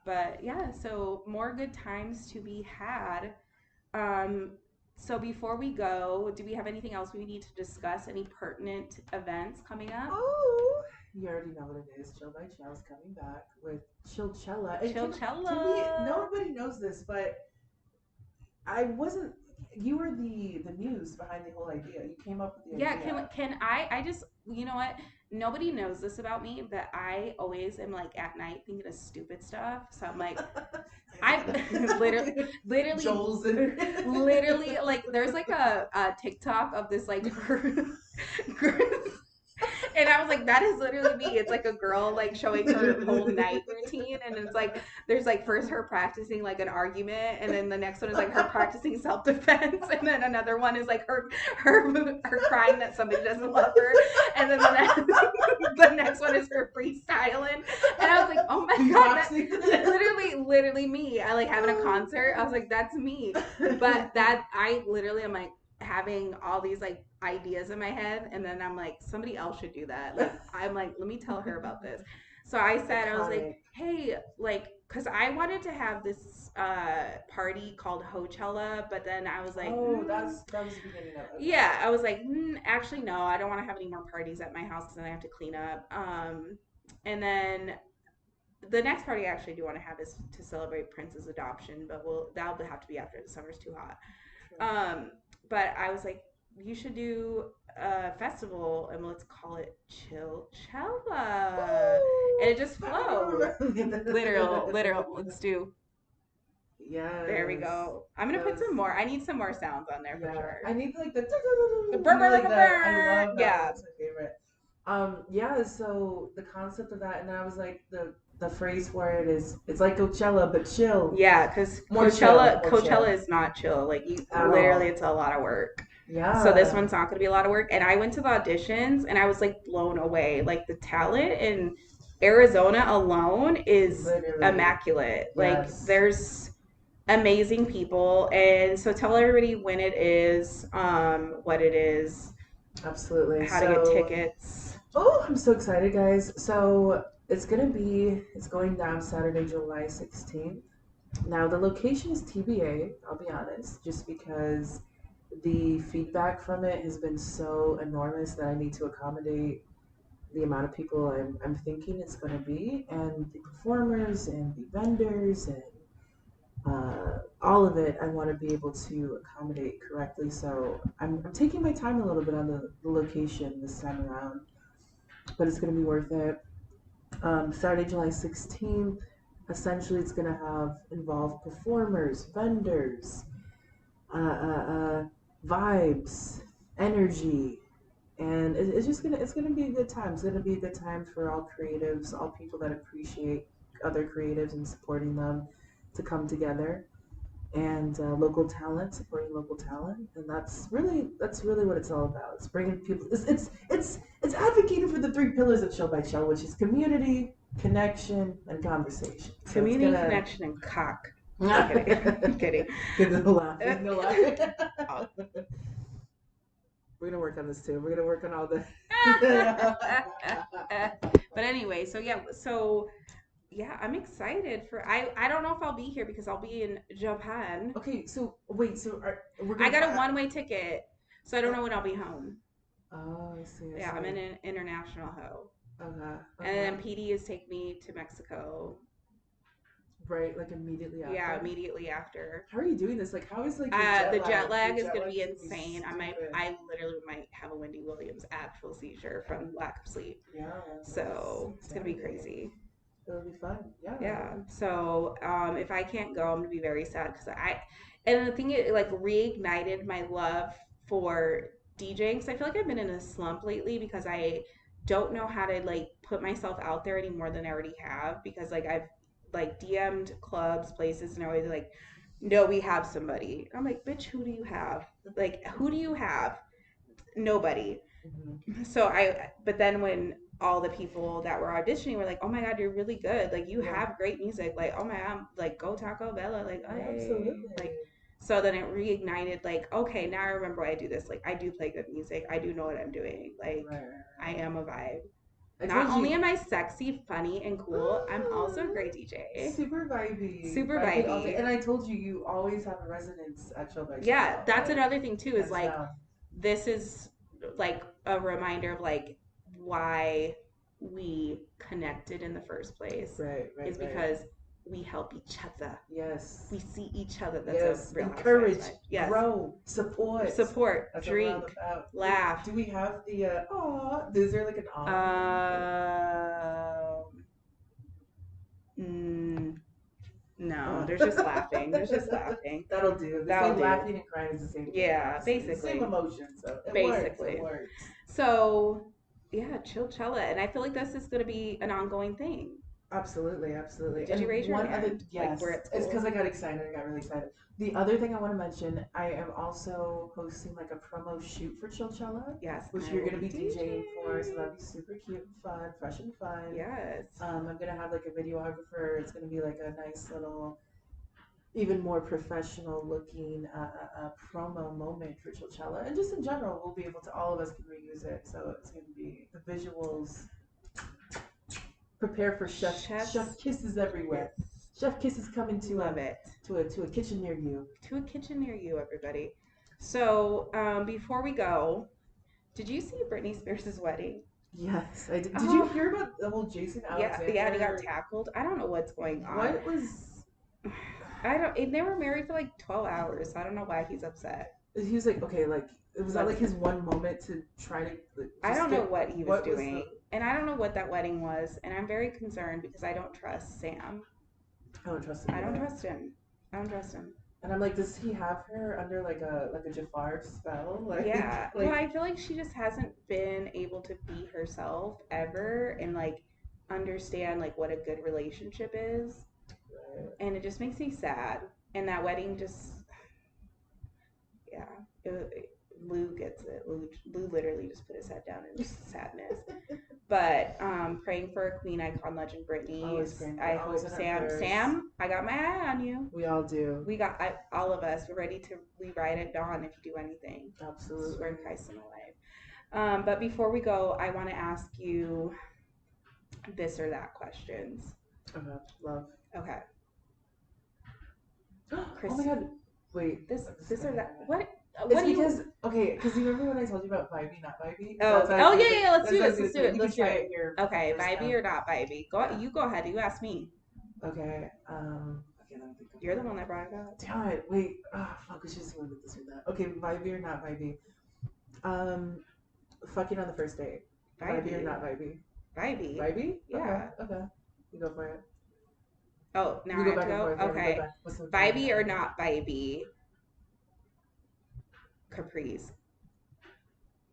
But yeah, so more good times to be had. Um, so before we go, do we have anything else we need to discuss? Any pertinent events coming up? Oh, you already know what it is. Chill by Chell is coming back with ChillxChella. And can we? ChillxChella. Nobody knows this, but I wasn't. You were the muse behind the whole idea. You came up with the Yeah, idea. can I just you know what? Nobody knows this about me, but I always am like at night thinking of stupid stuff. So I'm like, I literally, literally, Joel's in. literally like there's like a TikTok of this like and I was like, that is literally me. It's like a girl like showing her whole night routine, and it's like there's like first her practicing like an argument, and then the next one is like her practicing self defense, and then another one is like her crying that somebody doesn't love her, and then the next one is her freestyling, and I was like, oh my god, that literally me. I like having a concert. I was like, that's me, but that I literally am like having all these like ideas in my head, and then I'm like, somebody else should do that. Like I'm like, let me tell her about this. So I said, I was like, Iconic. hey, like, cause I wanted to have this party called Hochella, but then I was like, Oh, that was the beginning of it. Okay. yeah, I was like, actually no, I don't want to have any more parties at my house because then I have to clean up. And then the next party I actually do want to have is to celebrate Prince's adoption, but that'll have to be after the summer's too hot. True. But I was like, you should do a festival and let's call it ChillxChella, and it just flows. Literal. Let's do. There we Yes. go. I'm gonna That put was, some more. I need some more sounds on there for yeah. sure. I need like the The you know like that. I love that one. yeah. That's my favorite. Yeah, so the concept of that, and then I was like, the phrase for it is, it's like Coachella, but chill. Yeah, because More chill, more Coachella chill. is not chill. Like you At literally, all. it's a lot of work. So this Yeah, one's not going to be a lot of work. And I went to the auditions and I was like blown away. Like the talent in Arizona alone is literally. immaculate. Like Yes, there's amazing people. And so tell everybody when it is, what it is, absolutely. how to get So, tickets. oh, I'm so excited, guys. So it's going down Saturday, July 16th. Now, the location is TBA, I'll be honest, just because the feedback from it has been so enormous that I need to accommodate the amount of people I'm thinking it's going to be, and the performers and the vendors and all of it. I want to be able to accommodate correctly. So I'm taking my time a little bit on the location this time around, but it's going to be worth it. Saturday, July 16th. Essentially, it's going to have involve performers, vendors, uh, uh, uh, vibes, energy, and it's gonna be a good time. It's gonna be a good time for all creatives, all people that appreciate other creatives and supporting them to come together, and local talent supporting local talent, and that's really what it's all about. It's bringing people. It's advocating for the three pillars of Chill by Chill, which is community, connection, and conversation. So it's Community gonna. connection and cock. I'm kidding. I'm Good kidding. to laugh. No laugh. Oh. We're gonna work on this too. We're gonna work on all the. But anyway, so yeah, so yeah, I'm excited for I don't know if I'll be here because I'll be in Japan. Okay, so wait, we're I gonna. got a one-way ticket, so I don't know when I'll be home. Oh, I see. I Yeah, I'm in see. an international ho. Okay. And Okay. then PD is take me to Mexico. Right, like immediately Yeah, after. immediately after. How are you doing this? Like, how is like your jet The jet lag? Your lag is jet gonna lag's be gonna be insane. stupid. I literally might have a Wendy Williams actual seizure from lack of sleep. Yeah, that's So it's gonna be insanity. crazy. It'll be fun. Yeah. Yeah. So if I can't go, I'm gonna be very sad because and the thing it like reignited my love for DJing. Because I feel like I've been in a slump lately because I don't know how to like put myself out there any more than I already have. Because like I've like DM'd clubs, places, and always like, no, we have somebody. I'm like, bitch, who do you have? Like, who do you have? Nobody. Hmm. So but then when all the people that were auditioning were like, oh my God, you're really good. Like, you Yeah. have great music. Like, oh my God, like, go Taco Bella. Like, Yeah, hey. absolutely. Like, so then it reignited, like, okay, now I remember why I do this. Like, I do play good music. I do know what I'm doing. Like, Right, right, I right. am a vibe. I Not told only you. am I sexy, funny, and cool, I'm also a great DJ. Super vibey, Super vibey all day. vibey. And I told you, you always have a resonance at Chill by Yeah, Chill, that's like another thing too, is hands like, down. this is like a reminder of like why we connected in the first place Right, right, is right. because we help each other. Yes, We see each other. That's a yes. Real Housewives Encourage, vibe. Yes. grow, support. Support, That's what we're all drink, about. laugh. Do we have the aw? Is there like an aw moment? Mm, no, Uh, there's just laughing. There's just laughing. that'll do. They say That'll do. laughing and crying is the same thing, Yeah, honestly. It's the same basically. emotion, so it works. It Basically. works. So, yeah, ChillxChel, and I feel like this is going to be an ongoing thing. Absolutely, absolutely. Did you And raise your one other, hand? Like we're yes, at it's because school? I got excited. I got really excited. The other thing I want to mention, I am also hosting like a promo shoot for Chillchella, Yes, and which I you're will gonna be be DJing for. So DJing. that'd be super cute and fun, fresh and fun. Yes. I'm gonna have like a videographer. It's gonna be like a nice little, even more professional looking promo moment for Chillchella, and just in general, we'll be able to all of us can reuse it. So it's gonna be the visuals. Prepare for chef Chef's kisses everywhere. kiss. Chef kisses coming Love it. to a kitchen near you. To a kitchen near you, everybody. So, before we go, did you see Britney Spears' wedding? Yes, I did. Did you Oh, hear about the whole Jason yeah, yeah, and he got Alexander? tackled. I don't know what's going on. What was? I don't. And they were married for like 12 hours. So I don't know why he's upset. He was like, okay, like was that like Let's. his one moment to try to like, I just don't know get what he was what was the? doing, and I don't know what that wedding was, and I'm very concerned because I don't trust Sam. I don't trust him I don't either. trust him. I don't trust him. And I'm like, does he have her under like a Jafar spell? Yeah. Well, Like I feel like she just hasn't been able to be herself ever and like understand like what a good relationship is. And it just makes me sad. And that wedding just, yeah, Lou gets it. Lou literally just put his head down in sadness. But praying for a queen icon legend, always Brittany's. praying I for, always hope in our Sam, prayers. Sam, I got my eye on you. We all do. We got all of us. We're ready to we ride at dawn if you do anything. Absolutely. Swear to Christ in alive. But before we go, I want to ask you this or that questions. Okay, love. Okay, Oh my Chris, god. Wait. this or that. What? It's What do you? because okay, because you remember when I told you about vibey, not vibey? Oh, That's okay. what I was Oh gonna yeah, say. yeah. Let's That's do what I this. was Let's gonna do say. it. You can Let's do try it. it here for the Okay, first vibey time. or not vibey? Go. Yeah. You go ahead. You ask me. Okay. Okay. Let me think. You're the one that brought it up. Damn it. Wait. Ah, fuck. We should just went with this or that. Okay. Vibey or not vibey? Um, fucking on the first date. Vibey or Vibey. not vibey? Vibey. Vibey? Okay. Yeah. Okay. You go for it. Oh, now We I go have to back and go. forth. Yeah, we go Okay. back. What's the Vibey or not vibey? Capris.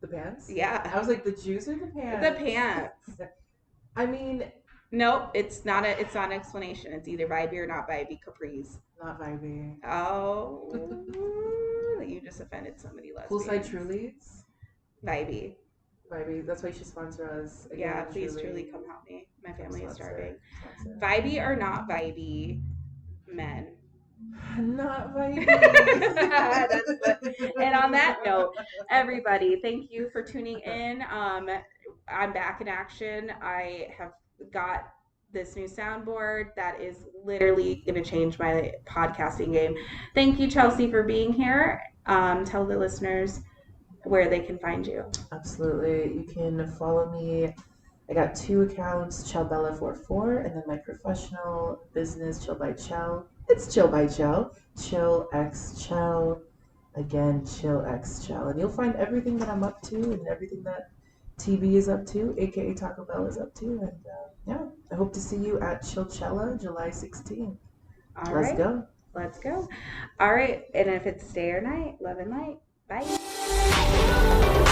the pants? Yeah. I was like the juice or the pants? The pants. I mean, Nope, it's not an explanation. It's either vibey or not vibey capris. not vibey. Oh, you just offended somebody Poolside lesbians. Trulies. Vibey. Vibey. That's why you should sponsor us again. Yeah, please truly Truly. come help me. My Come family is starving. sponsor. Sponsor. Vibey or not vibey men. Not vibey. And on that note, everybody, thank you for tuning in. I'm back in action. I have got this new soundboard that is literally going to change my podcasting game. Thank you, Chelsea, for being here. Tell the listeners where they can find you. Absolutely. You can follow me. I got 2 accounts, ChellBella44, and then my professional business, Chill by Chell. It's Chill by Chell. ChillxChel. Again, ChillxChel. And you'll find everything that I'm up to and everything that TB is up to, aka Taco Bell is up to. And yeah, I hope to see you at ChillxChella July 16th. All Let's right. go. Let's go. All right. And if it's day or night, love and light. Bye.